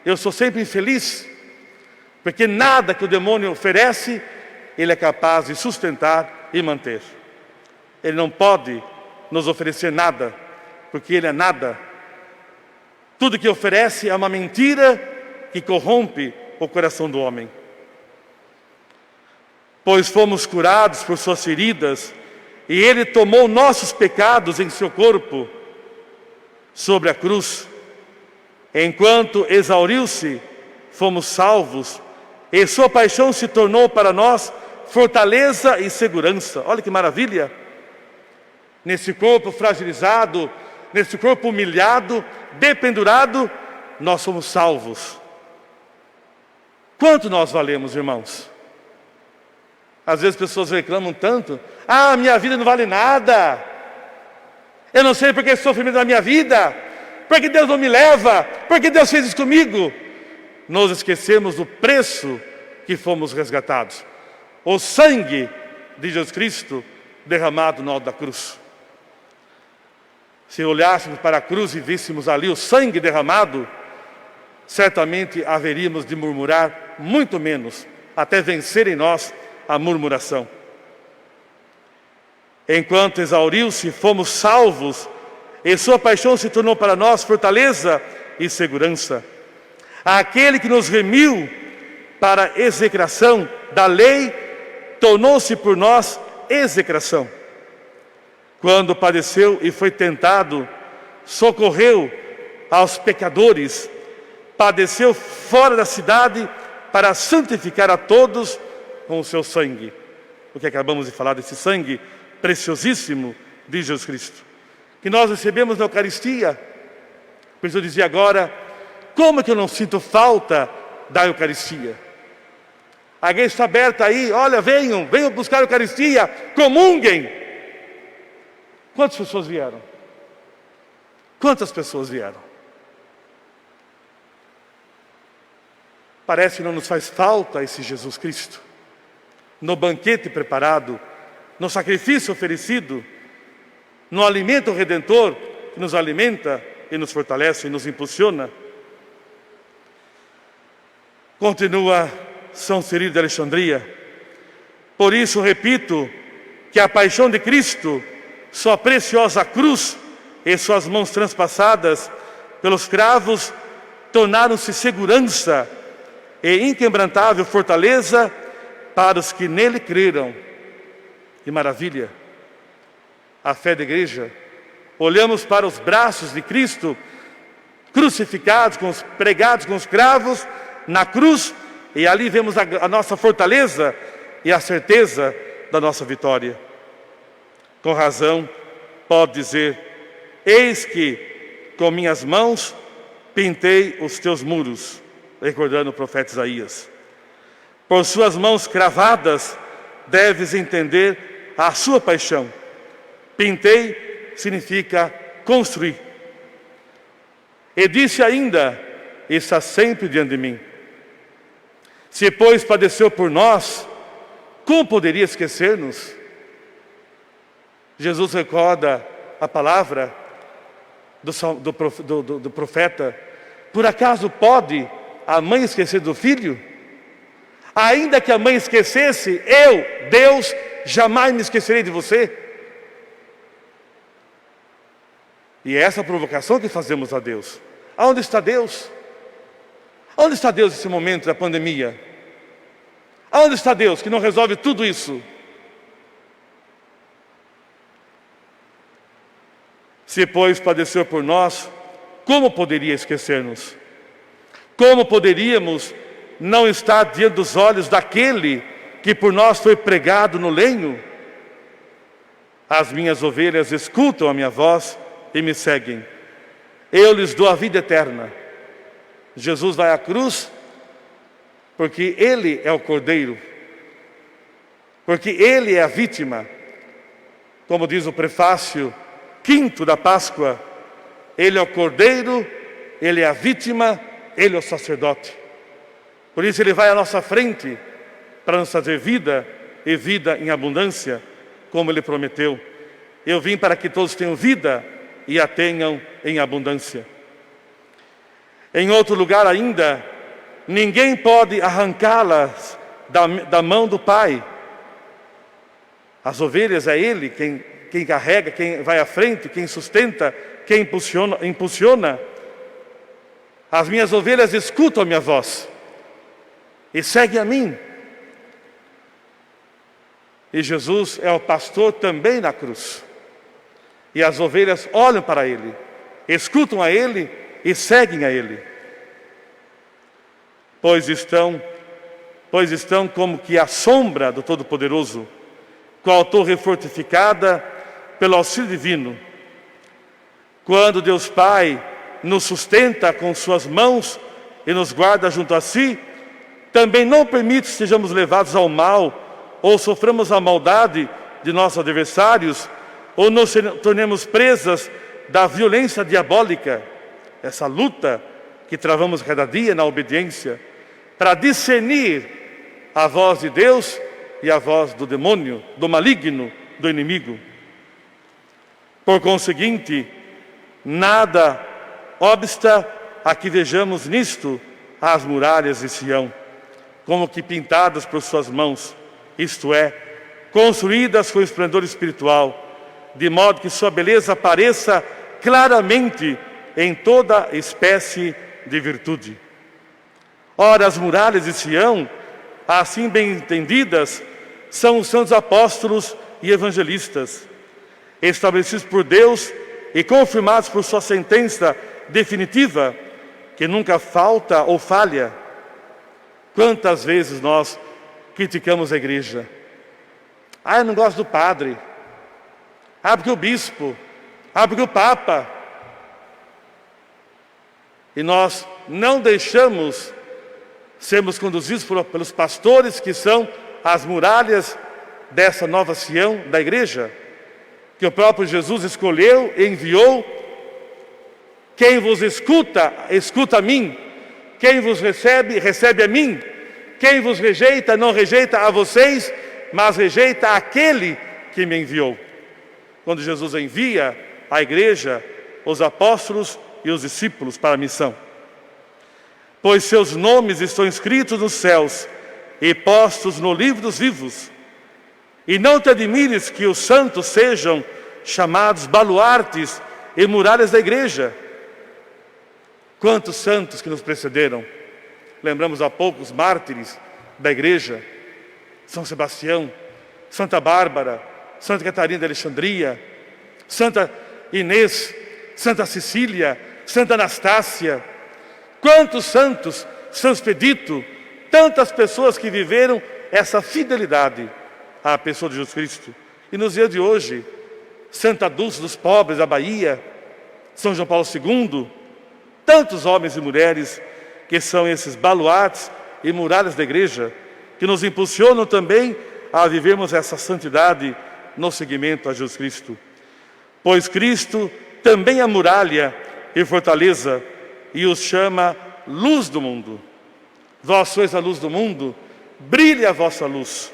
eu sou sempre infeliz, porque nada que o demônio oferece, ele é capaz de sustentar e manter. Ele não pode nos oferecer nada, porque ele é nada. Tudo que oferece é uma mentira que corrompe o coração do homem. Pois fomos curados por suas feridas, e ele tomou nossos pecados em seu corpo, sobre a cruz. Enquanto exauriu-se, fomos salvos, e sua paixão se tornou para nós fortaleza e segurança. Olha que maravilha! Nesse corpo fragilizado, nesse corpo humilhado, dependurado, nós somos salvos. Quanto nós valemos, irmãos? Às vezes as pessoas reclamam tanto: minha vida não vale nada, eu não sei por que sofrimento na minha vida, por que Deus não me leva, por que Deus fez isso comigo? Nós esquecemos do preço que fomos resgatados. O sangue de Jesus Cristo derramado no alto da cruz. Se olhássemos para a cruz e víssemos ali o sangue derramado, certamente haveríamos de murmurar muito menos, até vencer em nós a murmuração. Enquanto exauriu-se, fomos salvos, e sua paixão se tornou para nós fortaleza e segurança. Aquele que nos remiu para a execração da lei, tornou-se por nós execração. Quando padeceu e foi tentado, socorreu aos pecadores, padeceu fora da cidade para santificar a todos com o seu sangue. O que acabamos de falar desse sangue preciosíssimo de Jesus Cristo, que nós recebemos na Eucaristia. Por isso eu dizia agora: como é que eu não sinto falta da Eucaristia? A igreja está aberta aí, olha, venham buscar a Eucaristia, comunguem. Quantas pessoas vieram? Quantas pessoas vieram? Parece que não nos faz falta esse Jesus Cristo. No banquete preparado, no sacrifício oferecido, no alimento redentor que nos alimenta e nos fortalece e nos impulsiona. Continua São Cirilo de Alexandria: por isso repito que a paixão de Cristo, sua preciosa cruz e suas mãos transpassadas pelos cravos, tornaram-se segurança e inquebrantável fortaleza para os que nele creram. Que maravilha! A fé da igreja. Olhamos para os braços de Cristo, crucificados, pregados com os cravos na cruz, e ali vemos a nossa fortaleza e a certeza da nossa vitória. Com razão, pode dizer: eis que com minhas mãos pintei os teus muros, recordando o profeta Isaías. Por suas mãos cravadas deves entender a sua paixão. Pintei significa construir. E disse ainda: está sempre diante de mim. Se, pois, padeceu por nós, como poderia esquecer-nos? Jesus recorda a palavra do profeta: por acaso pode a mãe esquecer do filho? Ainda que a mãe esquecesse, eu, Deus, jamais me esquecerei de você. E é essa provocação que fazemos a Deus. Aonde está Deus? Onde está Deus nesse momento da pandemia? Aonde está Deus que não resolve tudo isso? Se, pois, padeceu por nós, como poderia esquecer-nos? Como poderíamos não estar diante dos olhos daquele que por nós foi pregado no lenho? As minhas ovelhas escutam a minha voz e me seguem. Eu lhes dou a vida eterna. Jesus vai à cruz porque Ele é o Cordeiro, porque Ele é a vítima. Como diz o prefácio 5º da Páscoa, Ele é o Cordeiro, Ele é a vítima, Ele é o sacerdote. Por isso Ele vai à nossa frente para nos fazer vida e vida em abundância, como Ele prometeu. Eu vim para que todos tenham vida e a tenham em abundância. Em outro lugar ainda, ninguém pode arrancá-las da mão do Pai. As ovelhas é Ele quem carrega, quem vai à frente, quem sustenta, quem impulsiona. As minhas ovelhas escutam a minha voz e seguem a mim. E Jesus é o pastor também na cruz. E as ovelhas olham para Ele, escutam a Ele e seguem a Ele. Pois estão como que à sombra do Todo-Poderoso, com a torre fortificada pelo auxílio divino. Quando Deus Pai nos sustenta com suas mãos e nos guarda junto a si, também não permite que sejamos levados ao mal ou soframos a maldade de nossos adversários ou nos tornemos presas da violência diabólica, essa luta que travamos cada dia na obediência, para discernir a voz de Deus e a voz do demônio, do maligno, do inimigo. Por conseguinte, nada obsta a que vejamos nisto as muralhas de Sião, como que pintadas por suas mãos, isto é, construídas com esplendor espiritual, de modo que sua beleza apareça claramente em toda espécie de virtude. Ora, as muralhas de Sião, assim bem entendidas, são os santos apóstolos e evangelistas, estabelecidos por Deus e confirmados por sua sentença definitiva, que nunca falta ou falha. Quantas vezes nós criticamos a igreja? Ah, eu não gosto do padre. Ah, porque o bispo. Ah, porque o papa. E nós não deixamos sermos conduzidos pelos pastores que são as muralhas dessa nova Sião da igreja, que o próprio Jesus escolheu e enviou. Quem vos escuta, escuta a mim. Quem vos recebe, recebe a mim. Quem vos rejeita, não rejeita a vocês, mas rejeita aquele que me enviou. Quando Jesus envia a igreja, os apóstolos e os discípulos para a missão. Pois seus nomes estão escritos nos céus e postos no livro dos vivos. E não te admires que os santos sejam chamados baluartes e muralhas da igreja. Quantos santos que nos precederam. Lembramos há pouco os mártires da igreja. São Sebastião, Santa Bárbara, Santa Catarina de Alexandria, Santa Inês, Santa Cecília, Santa Anastácia. Quantos santos, São Expedito, tantas pessoas que viveram essa fidelidade à pessoa de Jesus Cristo. E nos dias de hoje, Santa Dulce dos Pobres da Bahia, São João Paulo II, tantos homens e mulheres que são esses baluartes e muralhas da igreja, que nos impulsionam também a vivermos essa santidade no seguimento a Jesus Cristo. Pois Cristo também é muralha e fortaleza, e os chama luz do mundo. Vós sois a luz do mundo, brilhe a vossa luz.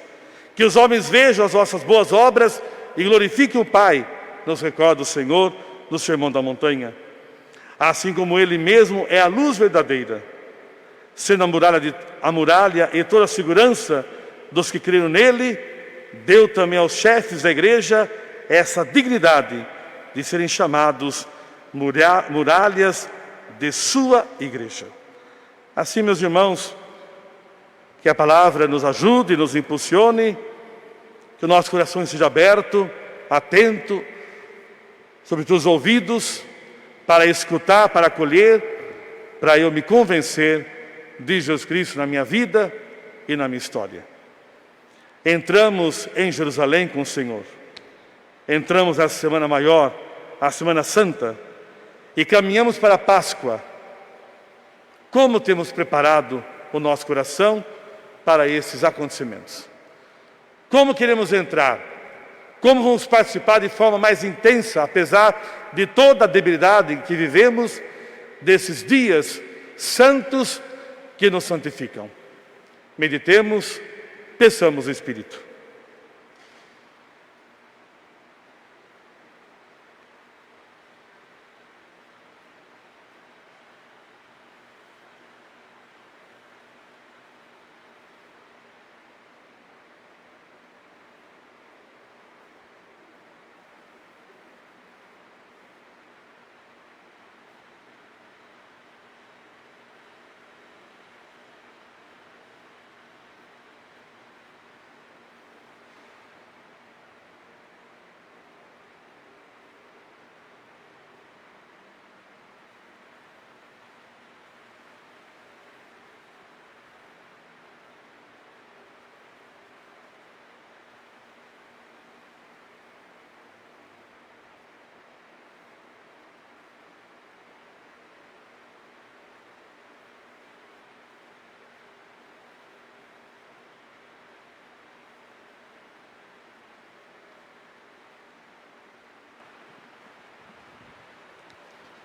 Que os homens vejam as vossas boas obras e glorifiquem o Pai, nos recorda o Senhor no Sermão da Montanha. Assim como Ele mesmo é a luz verdadeira, sendo a muralha e toda a segurança dos que creram nele, deu também aos chefes da igreja essa dignidade de serem chamados muralhas de sua igreja. Assim, meus irmãos, que a palavra nos ajude, nos impulsione, que o nosso coração seja aberto, atento, sobretudo os ouvidos, para escutar, para acolher, para eu me convencer de Jesus Cristo na minha vida e na minha história. Entramos em Jerusalém com o Senhor. Entramos na Semana Maior, a Semana Santa, e caminhamos para a Páscoa. Como temos preparado o nosso coração para esses acontecimentos? Como queremos entrar? Como vamos participar de forma mais intensa, apesar de toda a debilidade que vivemos, desses dias santos que nos santificam? Meditemos, peçamos o Espírito.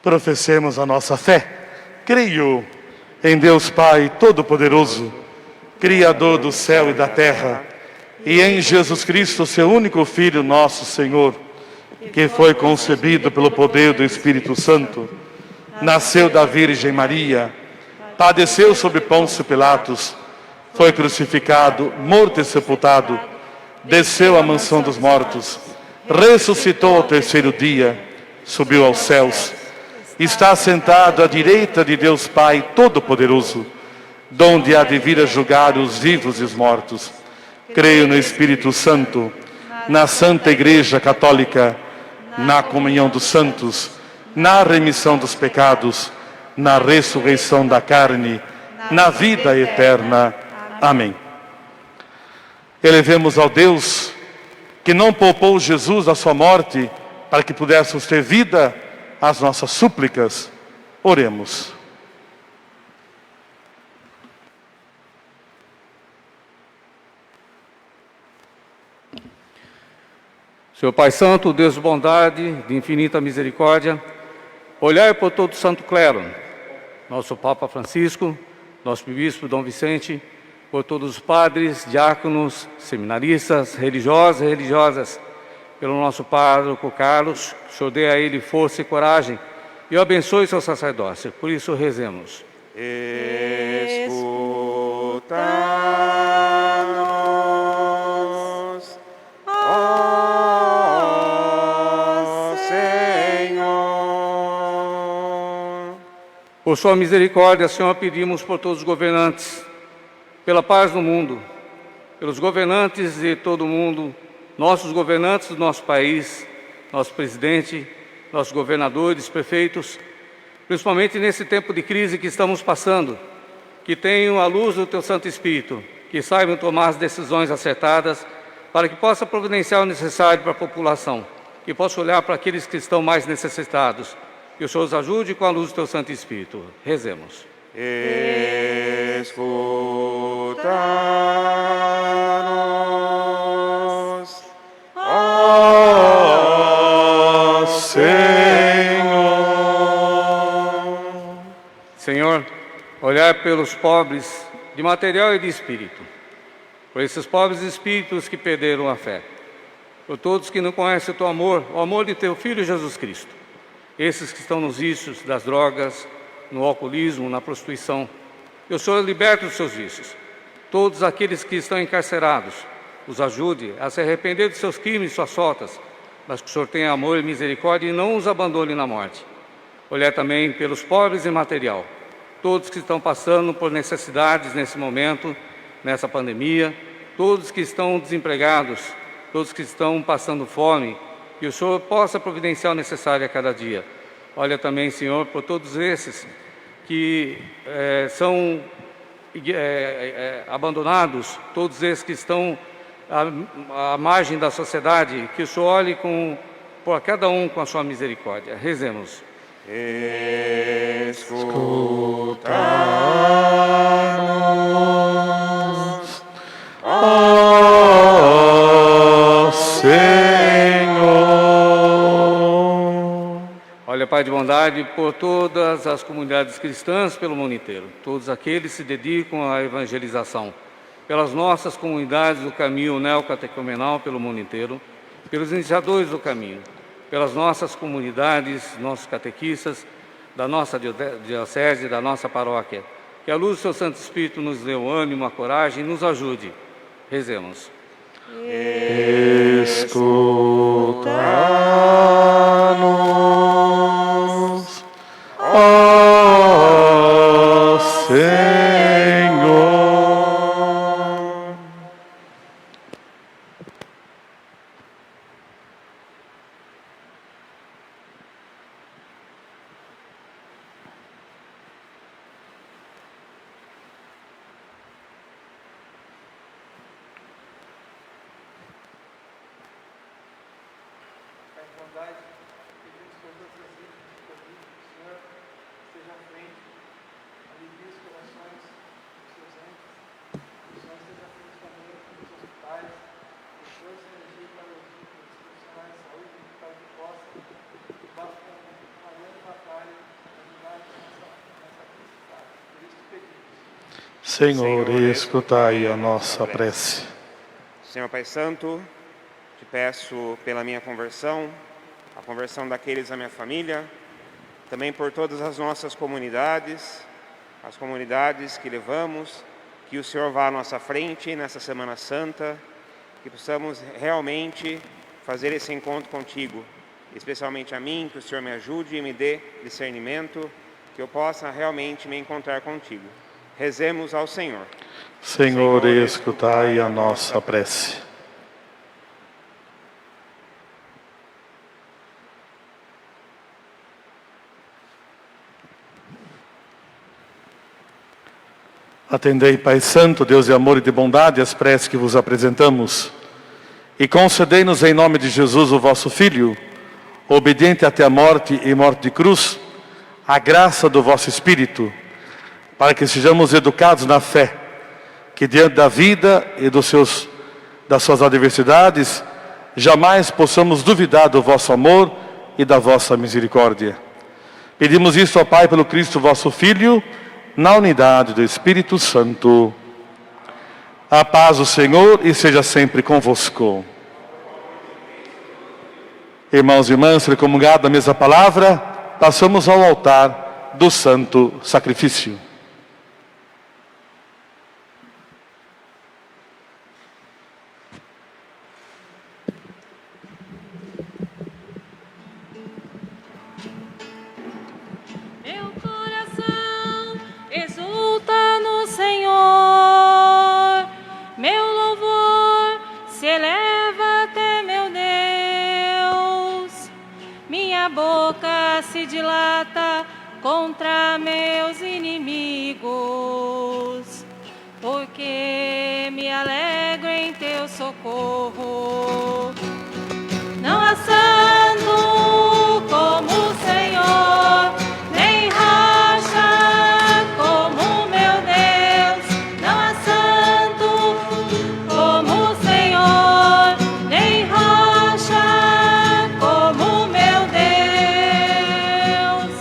Professemos a nossa fé. Creio em Deus Pai Todo-Poderoso, Criador do céu e da terra, e em Jesus Cristo, seu único Filho, nosso Senhor, que foi concebido pelo poder do Espírito Santo, nasceu da Virgem Maria, padeceu sob Pôncio Pilatos, foi crucificado, morto e sepultado, desceu à mansão dos mortos, ressuscitou ao terceiro dia, subiu aos céus, está sentado à direita de Deus Pai Todo-Poderoso, donde há de vir a julgar os vivos e os mortos. Creio no Espírito Santo, na Santa Igreja Católica, na comunhão dos santos, na remissão dos pecados, na ressurreição da carne, na vida eterna. Amém. Elevemos ao Deus que não poupou Jesus da sua morte para que pudéssemos ter vida, as nossas súplicas. Oremos. Senhor Pai Santo, Deus de bondade, de infinita misericórdia, olhai por todo o santo clero, nosso Papa Francisco, nosso Bispo Dom Vicente, por todos os padres, diáconos, seminaristas, religiosos e religiosas, pelo nosso pároco Carlos, que o Senhor dê a ele força e coragem e abençoe seu sacerdócio. Por isso rezemos. Escuta-nos, ó Senhor. Por sua misericórdia, Senhor, pedimos por todos os governantes, pela paz no mundo, pelos governantes de todo o mundo, nossos governantes do nosso país, nosso presidente, nossos governadores, prefeitos, principalmente nesse tempo de crise que estamos passando, que tenham a luz do Teu Santo Espírito, que saibam tomar as decisões acertadas, para que possa providenciar o necessário para a população, que possa olhar para aqueles que estão mais necessitados, que o Senhor os ajude com a luz do Teu Santo Espírito. Rezemos. Escuta-nos, Ó Senhor. Senhor, olhar pelos pobres de material e de espírito, por esses pobres espíritos que perderam a fé, por todos que não conhecem o teu amor, o amor de teu Filho Jesus Cristo, esses que estão nos vícios das drogas, no alcoolismo, na prostituição. Que o Senhor liberte os seus vícios. Todos aqueles que estão encarcerados, os ajude a se arrepender de seus crimes e suas faltas, mas que o Senhor tenha amor e misericórdia e não os abandone na morte. Olhar também pelos pobres em material, todos que estão passando por necessidades nesse momento, nessa pandemia, todos que estão desempregados, todos que estão passando fome, que o Senhor possa providenciar o necessário a cada dia. Olha também, Senhor, por todos esses que são abandonados, todos esses que estão à margem da sociedade, que o Senhor olhe por cada um com a sua misericórdia. Rezemos. Escuta-nos, ó Senhor. Olha, Pai de bondade, por todas as comunidades cristãs pelo mundo inteiro, todos aqueles que se dedicam à evangelização, pelas nossas comunidades do caminho neocatecumenal pelo mundo inteiro, pelos iniciadores do caminho, pelas nossas comunidades, nossos catequistas, da nossa diocese, da nossa paróquia. Que a luz do seu Santo Espírito nos dê o ânimo, a coragem e nos ajude. Rezemos. Escuta-nos, ó Senhor. Senhor, escutai a nossa prece. Senhor Pai Santo, te peço pela minha conversão, a conversão daqueles da minha família, também por todas as nossas comunidades, as comunidades que levamos, que o Senhor vá à nossa frente nessa Semana Santa, que possamos realmente fazer esse encontro contigo, especialmente a mim, que o Senhor me ajude e me dê discernimento, que eu possa realmente me encontrar contigo. Rezemos ao Senhor. Senhor, escutai a nossa prece. Atendei, Pai Santo, Deus de amor e de bondade, as preces que vos apresentamos, e concedei-nos em nome de Jesus, o vosso Filho, obediente até a morte e morte de cruz, a graça do vosso Espírito, para que sejamos educados na fé, que diante da vida e das suas adversidades, jamais possamos duvidar do vosso amor e da vossa misericórdia. Pedimos isso ao Pai pelo Cristo vosso Filho, na unidade do Espírito Santo. A paz do Senhor e seja sempre convosco. Irmãos e irmãs, recomungados da mesma palavra, passamos ao altar do santo sacrifício. Meu coração exulta no Senhor, meu louvor se eleva até meu Deus. Minha boca se dilata contra meus inimigos, porque me alegro em teu socorro. Não há santo como o Senhor, nem rocha como meu Deus. Não há santo como o Senhor, nem rocha como meu Deus.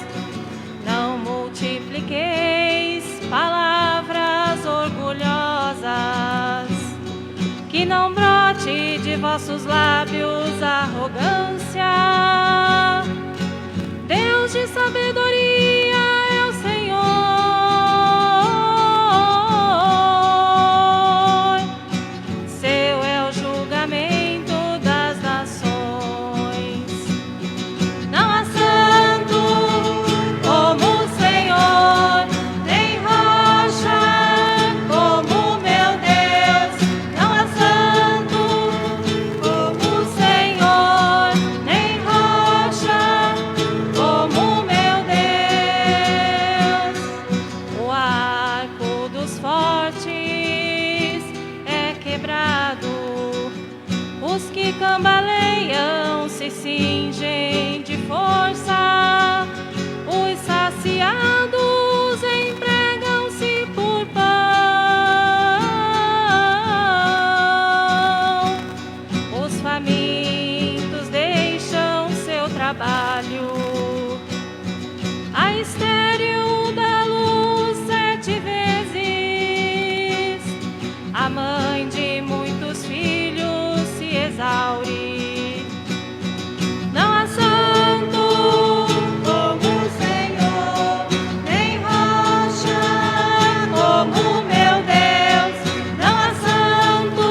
Não multipliqueis palavras orgulhosas, vossos lábios arrogância. Deus de sabedoria é o Senhor. Seu é o julgamento das nações. Não há santo como o Senhor, nem rocha como meu Deus. Não há santo como o Senhor, nem rocha como meu Deus. O arco dos fortes é quebrado, os que cambaleiam se cingem de força, os saciados empregam-se por pão, os famintos deixam seu trabalho. A estéril dá luz 7 vezes, a mãe de muitos filhos se exaure. Não há santo como o Senhor, nem rocha como meu Deus. Não há santo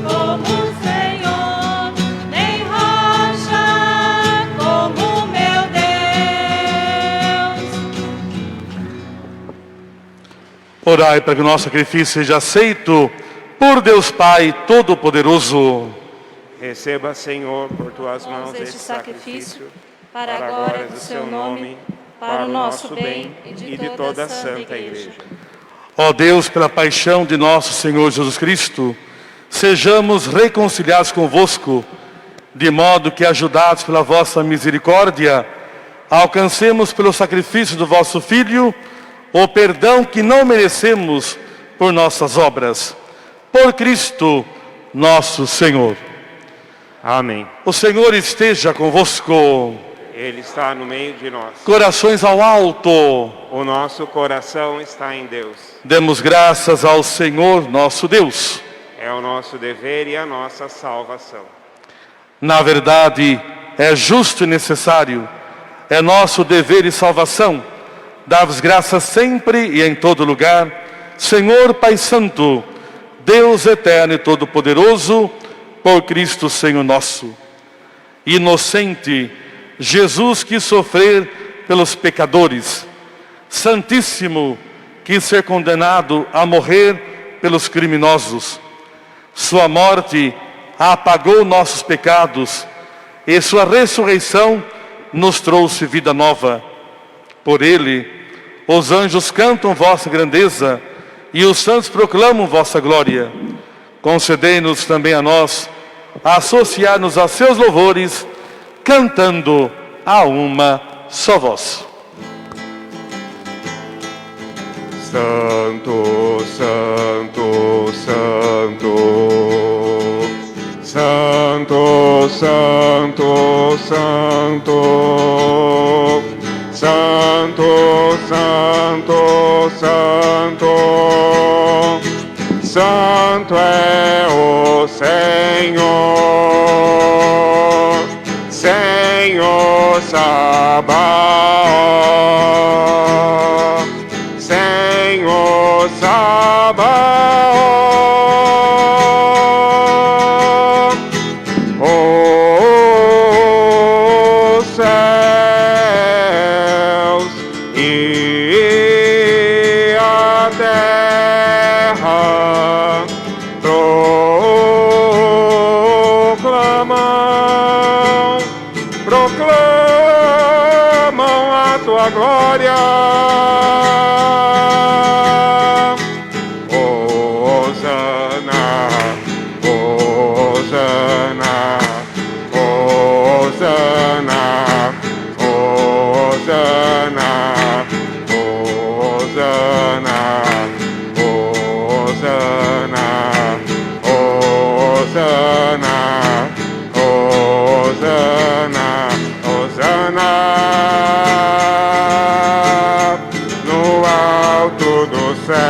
como o Senhor, nem rocha como meu Deus. Orai para que o nosso sacrifício seja aceito por Deus Pai Todo-Poderoso. Receba, Senhor, por tuas mãos Este este sacrifício, sacrifício, para a glória do seu nome, para o nosso bem e de toda a Santa Igreja. Ó Deus, pela paixão de nosso Senhor Jesus Cristo, sejamos reconciliados convosco, de modo que, ajudados pela vossa misericórdia, alcancemos pelo sacrifício do vosso Filho o perdão que não merecemos por nossas obras. Por Cristo nosso Senhor. Amém. O Senhor esteja convosco. Ele está no meio de nós. Corações ao alto. O nosso coração está em Deus. Demos graças ao Senhor nosso Deus. É o nosso dever e a nossa salvação. Na verdade, é justo e necessário. É nosso dever e salvação. Dar-vos graças sempre e em todo lugar. Senhor Pai Santo, Deus eterno e todo-poderoso, por Cristo Senhor nosso. Inocente, Jesus quis sofrer pelos pecadores. Santíssimo, quis ser condenado a morrer pelos criminosos. Sua morte apagou nossos pecados e sua ressurreição nos trouxe vida nova. Por ele, os anjos cantam vossa grandeza e os santos proclamam vossa glória. Concedei-nos também a nós associar-nos a seus louvores, cantando a uma só voz. Santo, Santo, Santo, Santo, Santo, Santo, Santo, Santo, Santo, Santo é o Senhor, Senhor Sabaoth, Senhor Sabaoth. Os céus e a terra proclamam a tua glória. Hosana, Hosana, Hosana, Hosana, Hosana, Hosana, Hosana, Hosana, Hosana, no alto do céu.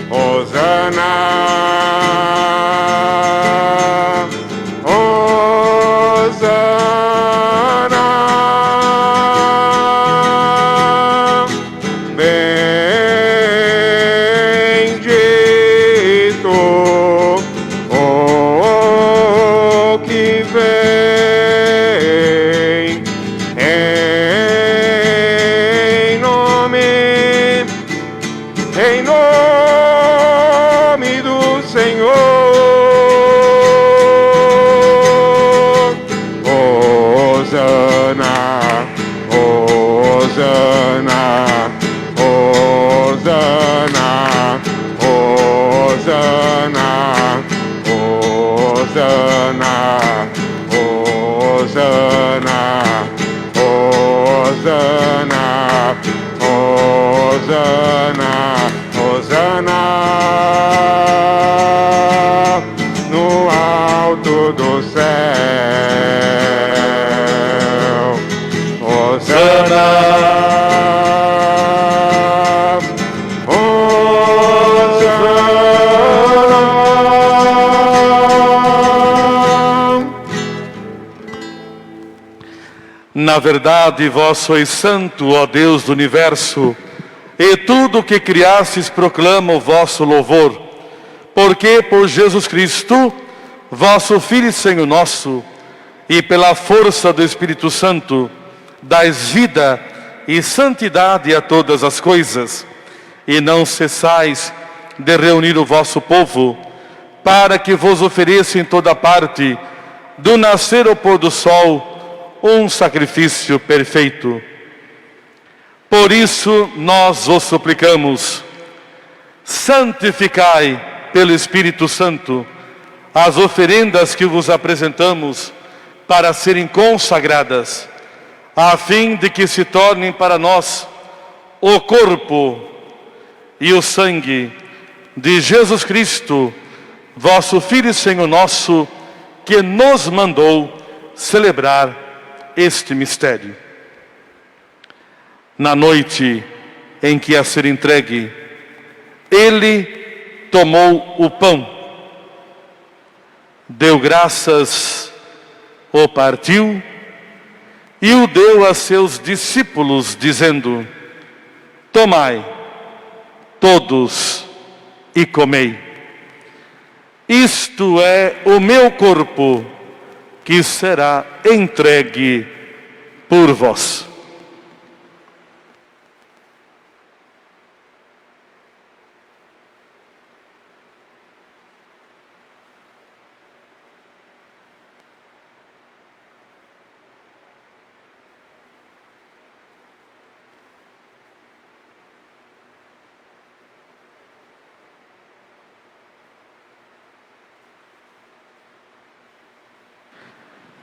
Hosana. no alto do céu. Na verdade, vós sois santo, ó Deus do universo, e tudo o que criastes proclama o vosso louvor, porque por Jesus Cristo, vosso Filho e Senhor nosso, e pela força do Espírito Santo, dais vida e santidade a todas as coisas, e não cessais de reunir o vosso povo, para que vos ofereça em toda parte, do nascer ao pôr do sol, um sacrifício perfeito. Por isso nós vos suplicamos, santificai pelo Espírito Santo as oferendas que vos apresentamos para serem consagradas, a fim de que se tornem para nós o corpo e o sangue de Jesus Cristo, vosso Filho e Senhor nosso, que nos mandou celebrar este mistério. Na noite em que a ser entregue, ele tomou o pão, deu graças, o partiu e o deu a seus discípulos, dizendo: tomai, todos, e comei. Isto é o meu corpo, que será entregue por vós.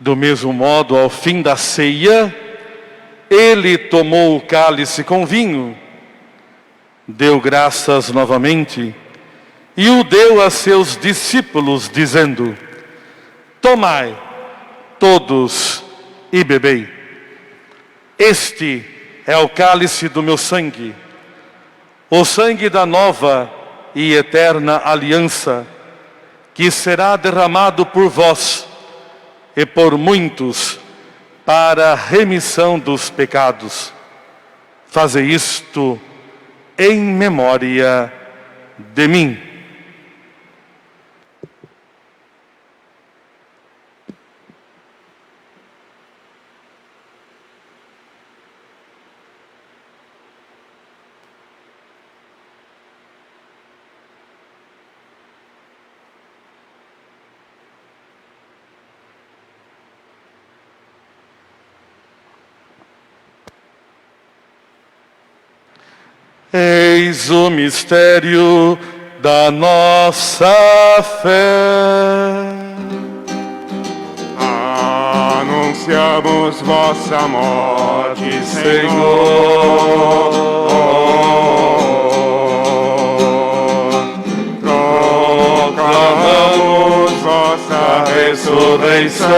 Do mesmo modo, ao fim da ceia, ele tomou o cálice com vinho, deu graças novamente e o deu a seus discípulos, dizendo: tomai, todos, e bebei. Este é o cálice do meu sangue, o sangue da nova e eterna aliança, que será derramado por vós e por muitos para a remissão dos pecados. Fazei isto em memória de mim. Eis o mistério da nossa fé. Anunciamos vossa morte, Senhor. Proclamamos vossa ressurreição.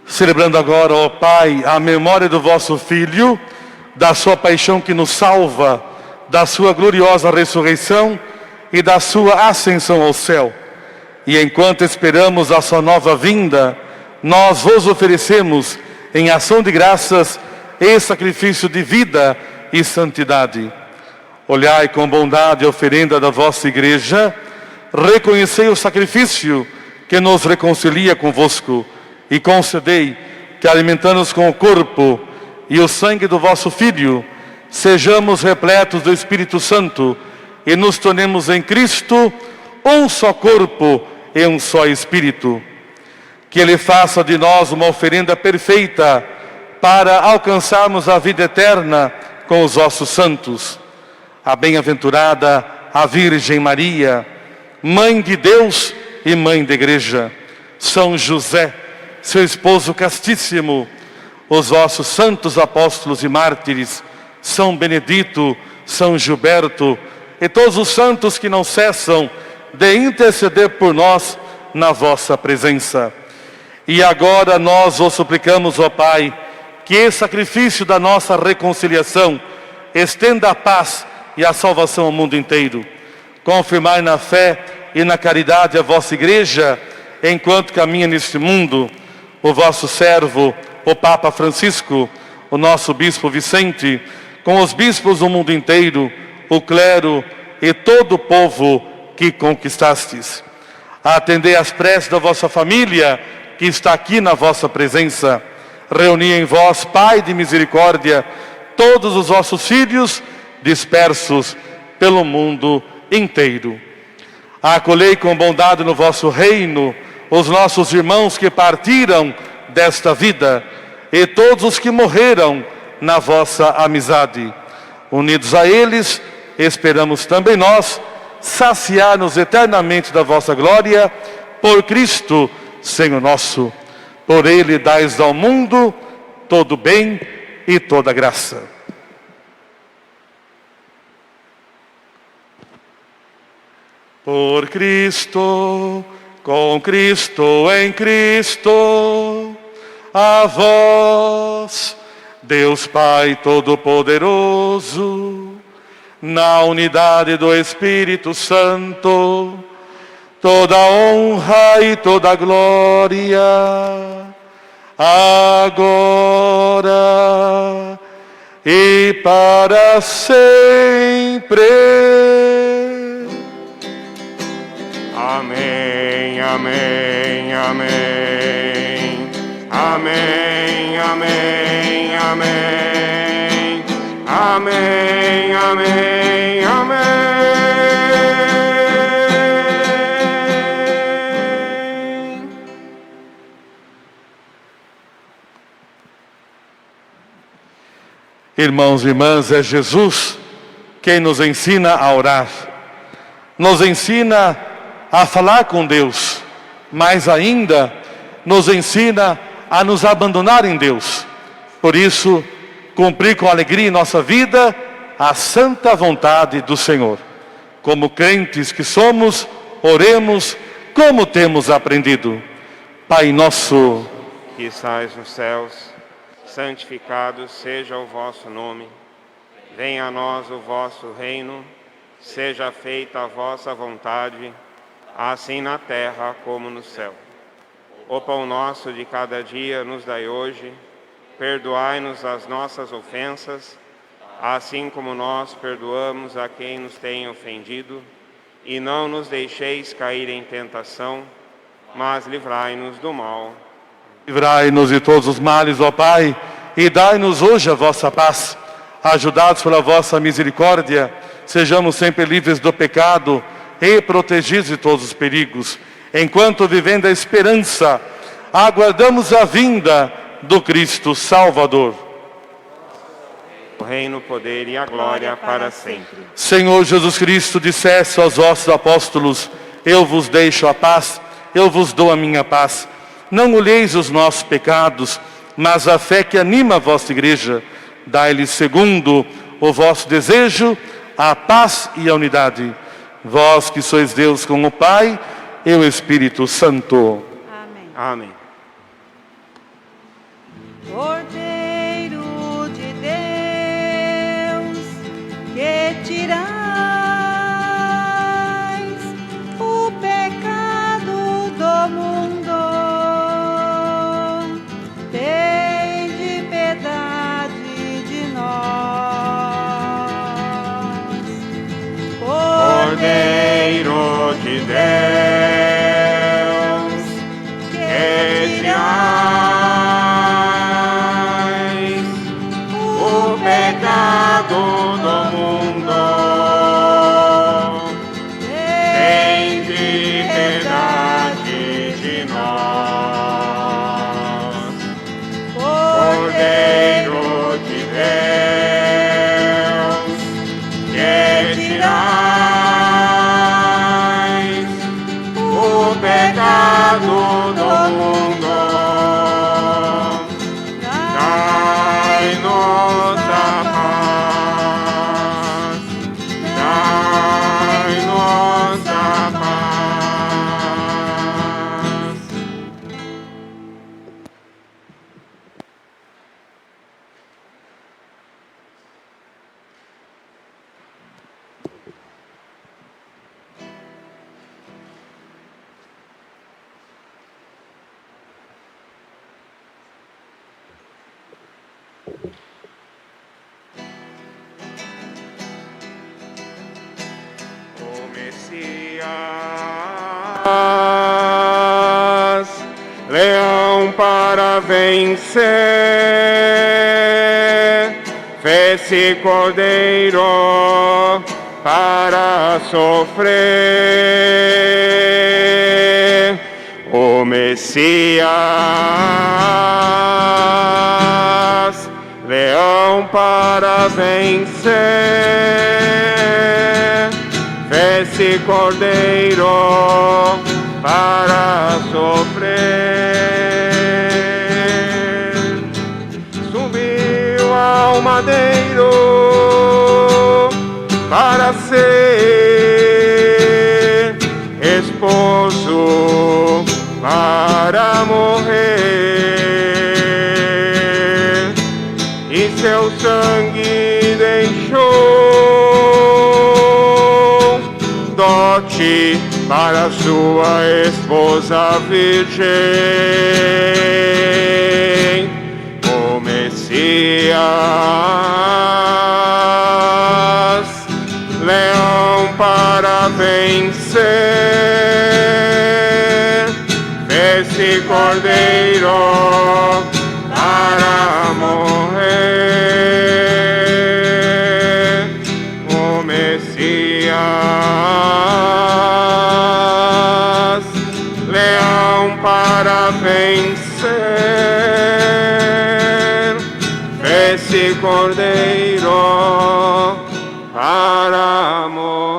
Celebrando agora, ó Pai, a memória do vosso Filho, da sua paixão que nos salva, da sua gloriosa ressurreição e da sua ascensão ao céu. E enquanto esperamos a sua nova vinda, nós vos oferecemos, em ação de graças, esse sacrifício de vida e santidade. Olhai com bondade a oferenda da vossa igreja, reconhecei o sacrifício que nos reconcilia convosco, e concedei que alimentando-nos com o corpo e o sangue do vosso Filho, sejamos repletos do Espírito Santo e nos tornemos em Cristo um só corpo e um só Espírito. Que Ele faça de nós uma oferenda perfeita para alcançarmos a vida eterna com os vossos santos. A bem-aventurada a Virgem Maria, Mãe de Deus e Mãe da Igreja, São José, seu esposo castíssimo, os vossos santos apóstolos e mártires, São Benedito, São Gilberto e todos os santos que não cessam de interceder por nós na vossa presença. E agora nós vos suplicamos, ó Pai, que esse sacrifício da nossa reconciliação estenda a paz e a salvação ao mundo inteiro. Confirmai na fé e na caridade a vossa Igreja, enquanto caminha neste mundo, o vosso servo, o Papa Francisco, o nosso Bispo Vicente, com os bispos do mundo inteiro, o clero e todo o povo que conquistastes. Atendei às preces da vossa família, que está aqui na vossa presença. Reuni em vós, Pai de misericórdia, todos os vossos filhos dispersos pelo mundo inteiro. Acolhei com bondade no vosso reino os nossos irmãos que partiram desta vida e todos os que morreram na vossa amizade. Unidos a eles, esperamos também nós saciar-nos eternamente da vossa glória, por Cristo, Senhor nosso. Por Ele dais ao mundo todo bem e toda graça. Por Cristo, com Cristo, em Cristo, a vós, Deus Pai Todo-Poderoso, na unidade do Espírito Santo, toda honra e toda glória, agora e para sempre. Amém, amém, amém. Amém, amém, amém. Amém, amém, amém. Irmãos e irmãs, é Jesus quem nos ensina a orar. Nos ensina a falar com Deus, mas ainda nos ensina a nos abandonar em Deus. Por isso, cumprir com alegria em nossa vida a santa vontade do Senhor. Como crentes que somos, oremos como temos aprendido. Pai nosso, que estais nos céus, santificado seja o vosso nome. Venha a nós o vosso reino, seja feita a vossa vontade, assim na terra como no céu. O pão nosso de cada dia nos dai hoje, perdoai-nos as nossas ofensas, assim como nós perdoamos a quem nos tem ofendido, e não nos deixeis cair em tentação, mas livrai-nos do mal. Livrai-nos de todos os males, ó Pai, e dai-nos hoje a vossa paz. Ajudados pela vossa misericórdia, sejamos sempre livres do pecado e protegidos de todos os perigos. Enquanto vivendo a esperança, aguardamos a vinda do Cristo Salvador. O reino, o poder e a glória para sempre. Senhor Jesus Cristo, disseste aos vossos apóstolos: eu vos deixo a paz, eu vos dou a minha paz. Não olheis os nossos pecados, mas a fé que anima a vossa igreja. Dai-lhes, segundo o vosso desejo, a paz e a unidade. Vós que sois Deus com o Pai e o Espírito Santo. Amém. Amém. Cordeiro de Deus, que tirais o pecado do mundo, tende piedade de nós. Cordeiro de Deus, que tirais O Messias, leão para vencer, fez-se cordeiro para sofrer. O Messias, leão para vencer, fez-se cordeiro para sofrer. Subiu ao madeiro para ser esposo, para morrer, e seu sangue deixou dote para sua esposa virgem. O Messias, leão para vencer, fez-se cordeiro para morrer. O Messias, leão para vencer, fez-se cordeiro para morrer.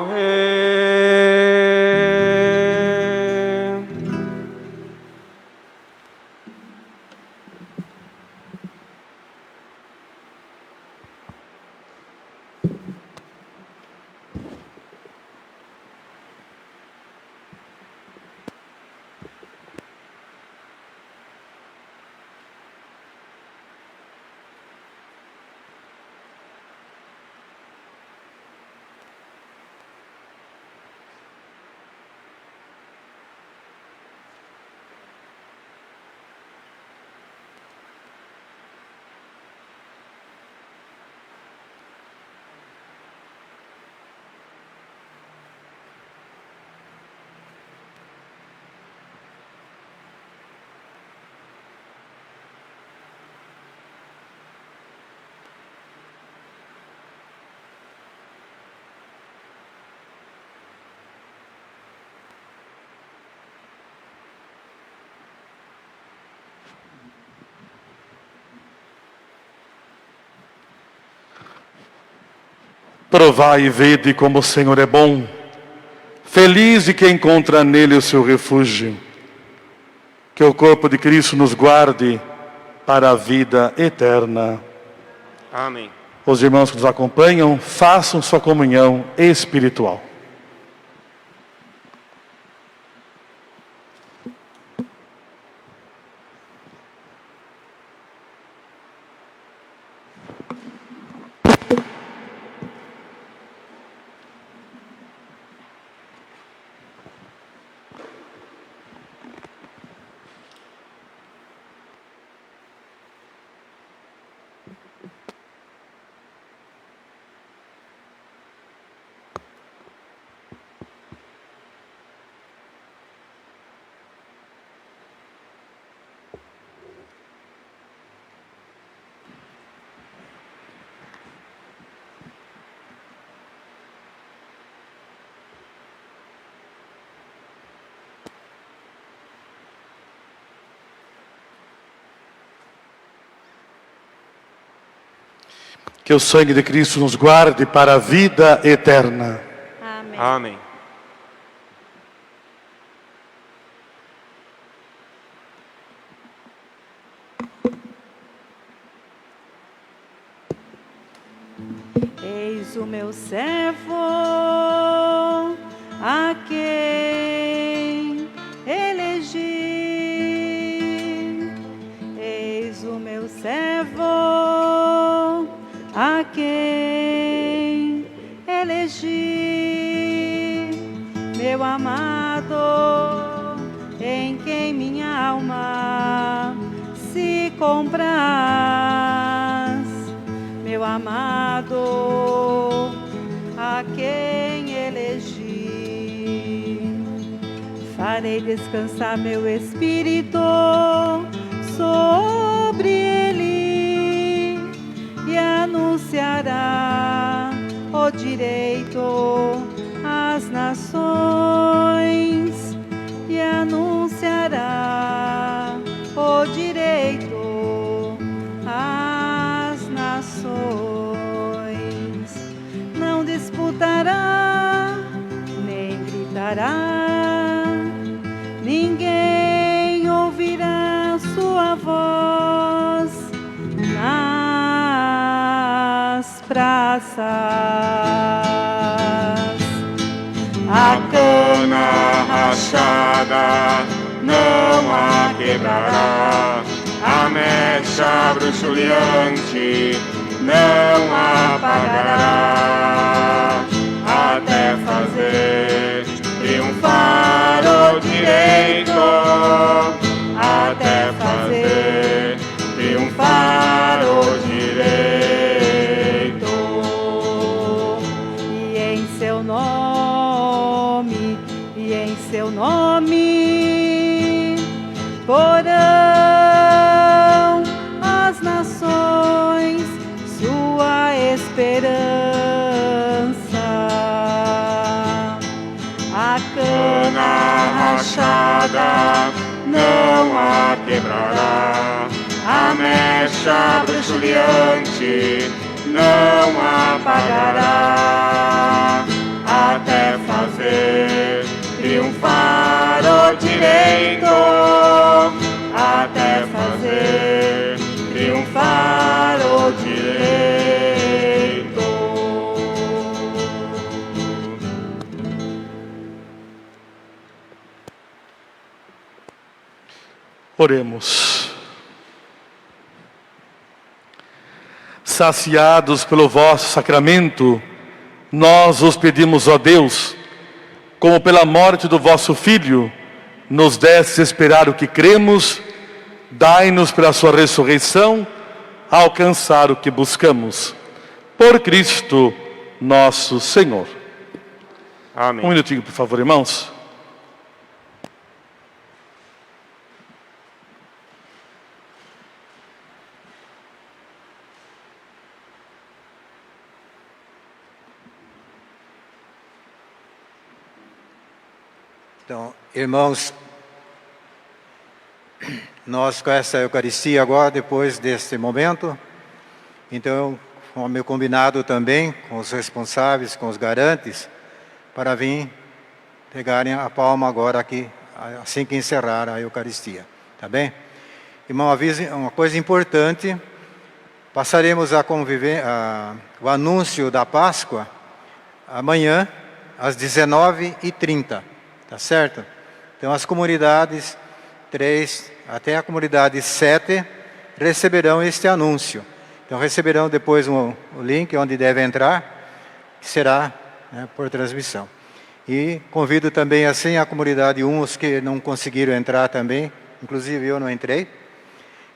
Provai e vede como o Senhor é bom. Feliz de quem encontra nele o seu refúgio. Que o corpo de Cristo nos guarde para a vida eterna. Amém. Os irmãos que nos acompanham, façam sua comunhão espiritual. Que o sangue de Cristo nos guarde para a vida eterna. Amém. Amém. Eis o meu servo, a quem elegi. Eis o meu servo, a quem elegi. Meu amado, em quem minha alma se compraz. amado, a quem elegi. Farei descansar meu espírito sobre ele e anunciará o direito às nações, e anunciará o direito às nações. Não disputará, nem gritará, ninguém ouvirá sua voz nas praças. A cana rachada não a quebrará, a mecha bruxuleante não a apagará, até fazer triunfar o direito, até fazer triunfar o direito. E em seu nome, e em seu nome, porão as nações sua esperança. A Cana rachada não a quebrará, a mecha bruxuleante não a apagará, até fazer triunfar o direito, até fazer triunfar o direito. Oremos. Saciados pelo vosso sacramento, nós os pedimos, ó Deus, como pela morte do vosso Filho, nos destes esperar o que cremos, dai-nos pela sua ressurreição, alcançar o que buscamos. Por Cristo nosso Senhor. Amém. Um minutinho, por favor, irmãos. Então, irmãos, nós com essa Eucaristia agora, depois desse momento, então, como eu combinado também com os responsáveis, com os garantes, para vir pegarem a palma agora aqui, assim que encerrar a Eucaristia, tá bem? Irmão, avise uma coisa importante, passaremos a conviver, o anúncio da Páscoa amanhã, às 19h30. Tá certo? Então as comunidades 3 até a comunidade 7 receberão este anúncio. Então receberão depois o link onde deve entrar, que será, né, por transmissão. E convido também assim a comunidade 1, os que não conseguiram entrar também, inclusive eu não entrei.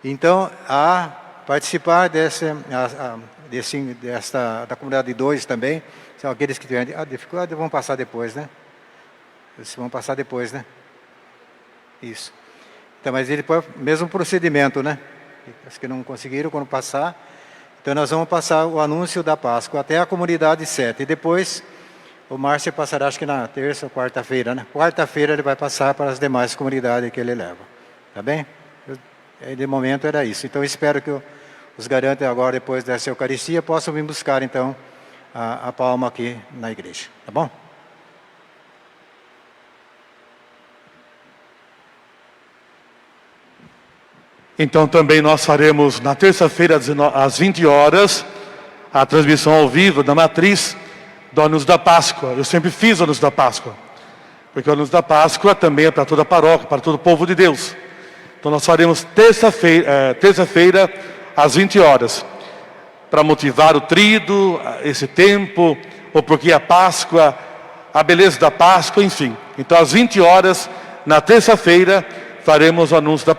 Então a participar da comunidade 2 também, são aqueles que tiverem dificuldade, vão passar depois, né? Eles vão passar depois, né? Isso. Então, mas ele põe o mesmo procedimento, né? Os que não conseguiram, quando passar. Então, nós vamos passar o anúncio da Páscoa até a comunidade 7. E depois, o Márcio passará, acho que na terça ou quarta-feira, né? Quarta-feira ele vai passar para as demais comunidades que ele leva. Tá bem? De momento era isso. Então, espero que os garantes agora, depois dessa Eucaristia, possam vir buscar, então, a palma aqui na igreja. Tá bom? Então também nós faremos na terça-feira às 20 horas a transmissão ao vivo da matriz do Anúncio da Páscoa. Eu sempre fiz o Anúncio da Páscoa, porque o Anúncio da Páscoa também é para toda a paróquia, para todo o povo de Deus. Então nós faremos terça-feira às 20 horas, para motivar o trido, esse tempo, ou porque a Páscoa, a beleza da Páscoa, enfim. Então às 20 horas, na terça-feira, faremos o anúncio da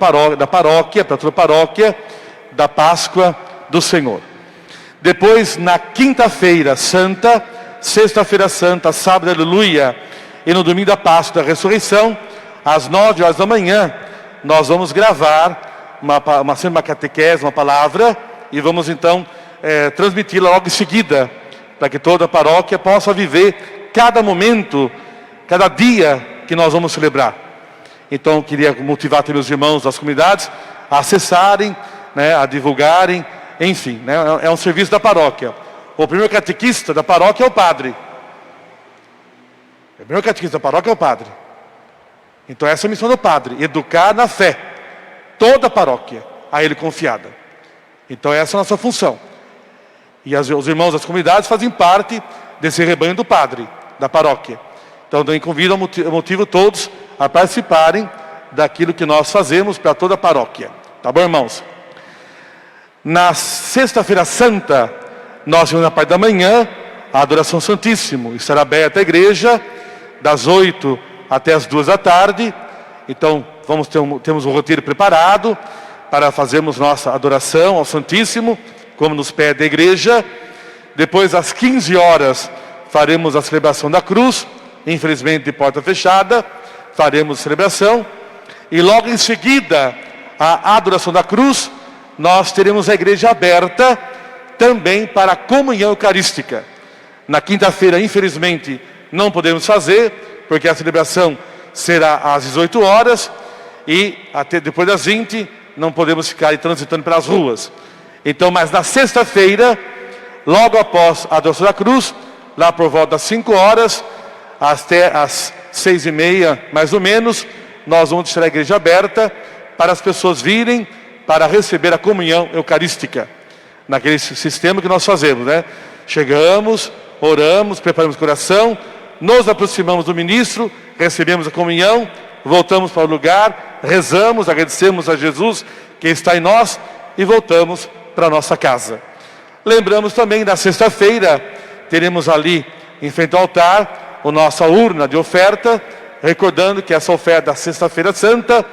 paróquia, para toda a paróquia, da Páscoa do Senhor. Depois, na quinta-feira santa, sexta-feira santa, sábado, aleluia, e no domingo da Páscoa da Ressurreição, às 9 horas da manhã, nós vamos gravar uma catequese, uma palavra, e vamos então transmiti-la logo em seguida, para que toda a paróquia possa viver cada momento, cada dia que nós vamos celebrar. Então, eu queria motivar também os irmãos das comunidades a acessarem, né, a divulgarem, enfim, né, é um serviço da paróquia. O primeiro catequista da paróquia é o padre. O primeiro catequista da paróquia é o padre. Então essa é a missão do padre, educar na fé toda a paróquia, a ele confiada. Então essa é a nossa função. E os irmãos das comunidades fazem parte desse rebanho do padre, da paróquia. Então também convido, motivo todos a participarem daquilo que nós fazemos para toda a paróquia. Tá bom, irmãos? Na sexta-feira santa, nós temos na parte da manhã a adoração Santíssimo. Estará aberta a igreja das 8 até as 2 da tarde. Então temos um roteiro preparado para fazermos nossa adoração ao Santíssimo, como nos pede a igreja. Depois, às 15 horas, faremos a celebração da cruz, infelizmente de porta fechada, faremos a celebração. E logo em seguida, a adoração da cruz, nós teremos a igreja aberta também para a comunhão eucarística. Na quinta-feira, infelizmente, não podemos fazer, porque a celebração será às 18 horas e até depois das 20 não podemos ficar transitando pelas ruas. Então, mas na sexta-feira, logo após a adoração da cruz, lá por volta das 5 horas, até às 6h30, mais ou menos, nós vamos deixar a igreja aberta para as pessoas virem para receber a comunhão eucarística. Naquele sistema que nós fazemos, né? Chegamos, oramos, preparamos o coração, nos aproximamos do ministro, recebemos a comunhão, voltamos para o lugar, rezamos, agradecemos a Jesus que está em nós e voltamos para a nossa casa. Lembramos também, na sexta-feira, teremos ali, em frente ao altar, a nossa urna de oferta, recordando que essa oferta da sexta-feira santa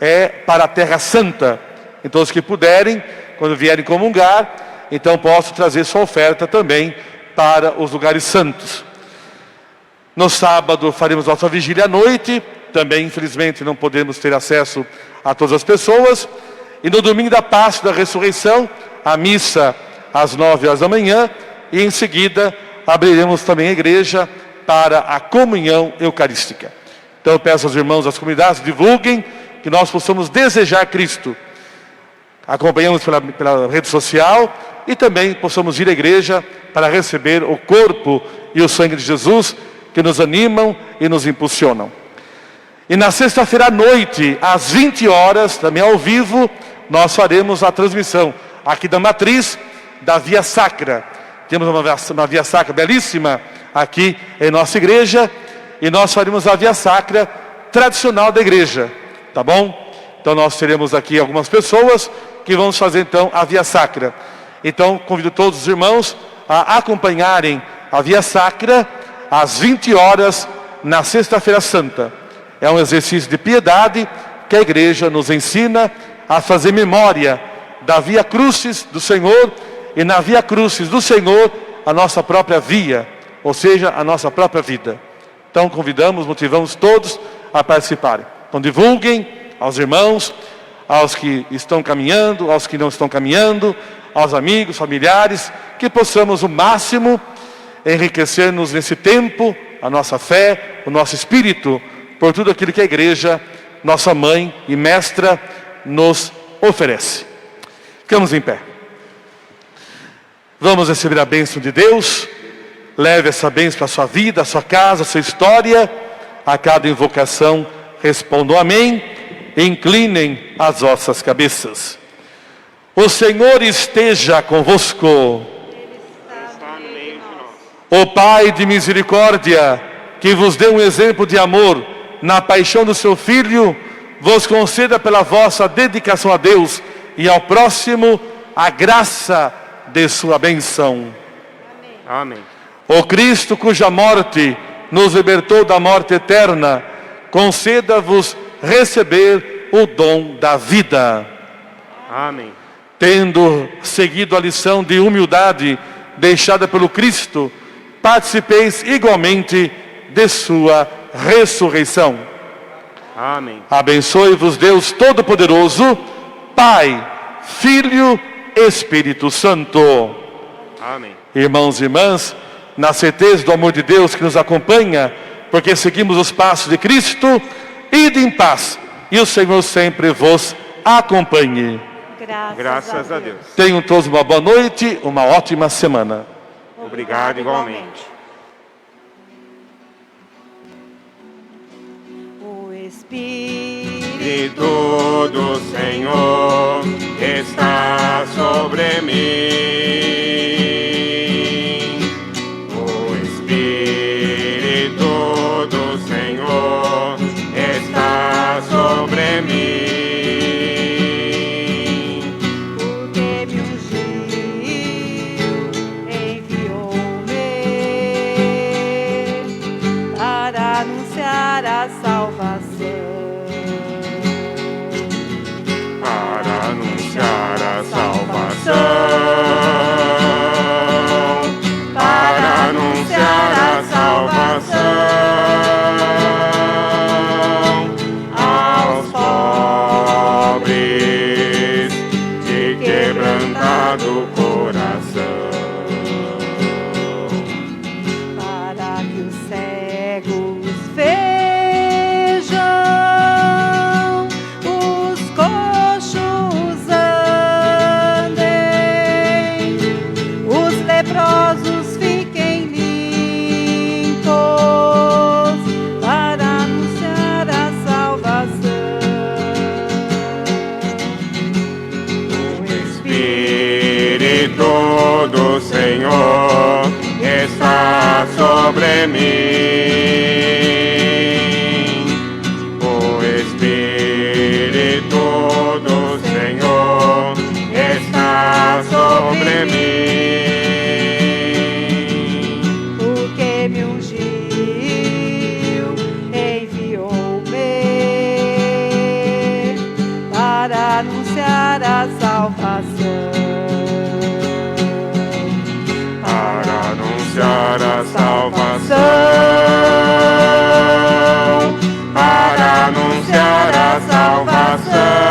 é para a Terra Santa. Então, os que puderem, quando vierem comungar, então posso trazer sua oferta também para os lugares santos. No sábado faremos nossa vigília à noite, também infelizmente não podemos ter acesso a todas as pessoas. E no domingo da Páscoa da Ressurreição, a missa às 9 horas da manhã, e em seguida abriremos também a igreja para a comunhão eucarística. Então eu peço aos irmãos das comunidades, divulguem, que nós possamos desejar Cristo. Acompanhamos pela rede social e também possamos ir à igreja para receber o corpo e o sangue de Jesus, que nos animam e nos impulsionam. E na sexta-feira à noite, às 20 horas, também ao vivo, nós faremos a transmissão aqui da matriz da Via Sacra. Temos uma Via Sacra belíssima aqui em nossa igreja, e nós faremos a Via Sacra tradicional da igreja, tá bom? Então nós teremos aqui algumas pessoas que vão fazer então a Via Sacra. Então convido todos os irmãos a acompanharem a Via Sacra às 20 horas na sexta-feira santa. É um exercício de piedade que a igreja nos ensina a fazer memória da Via Crucis do Senhor, e na Via Crucis do Senhor a nossa própria via, ou seja, a nossa própria vida. Então convidamos, motivamos todos a participarem. Então divulguem aos irmãos, aos que estão caminhando, aos que não estão caminhando, aos amigos, familiares, que possamos o máximo enriquecer-nos nesse tempo, a nossa fé, o nosso espírito, por tudo aquilo que a igreja, nossa mãe e mestra, nos oferece. Ficamos em pé. Vamos receber a bênção de Deus. Leve essa bênção para a sua vida, a sua casa, a sua história. A cada invocação respondam amém. Inclinem as vossas cabeças. O Senhor esteja convosco. O Pai de misericórdia, que vos deu um exemplo de amor na paixão do seu Filho, vos conceda pela vossa dedicação a Deus e ao próximo a graça de sua bênção. Amém. O Cristo, cuja morte nos libertou da morte eterna, conceda-vos receber o dom da vida. Amém. Tendo seguido a lição de humildade deixada pelo Cristo, participeis igualmente de sua ressurreição. Amém. Abençoe-vos Deus Todo-Poderoso, Pai, Filho, Espírito Santo. Amém. Irmãos e irmãs, na certeza do amor de Deus que nos acompanha, porque seguimos os passos de Cristo, ide em paz, e o Senhor sempre vos acompanhe. Graças a Deus. Tenham todos uma boa noite, uma ótima semana. Obrigado igualmente. O Espírito Espírito do Senhor está sobre mim. O Espírito do Senhor está sobre mim. porque me ungiu, enviou-me para anunciar a salvação. Para anunciar a salvação. Para anunciar a salvação aos pobres de quebrantado coração. Para que os cegos vejam, os coxos andem, os leprosos fiquem limpos, para anunciar a salvação. O Espírito do Senhor está sobre mim. O Espírito do Senhor está sobre mim. Porque me ungiu, enviou-me para anunciar a salvação. Para anunciar a salvação. Para anunciar a salvação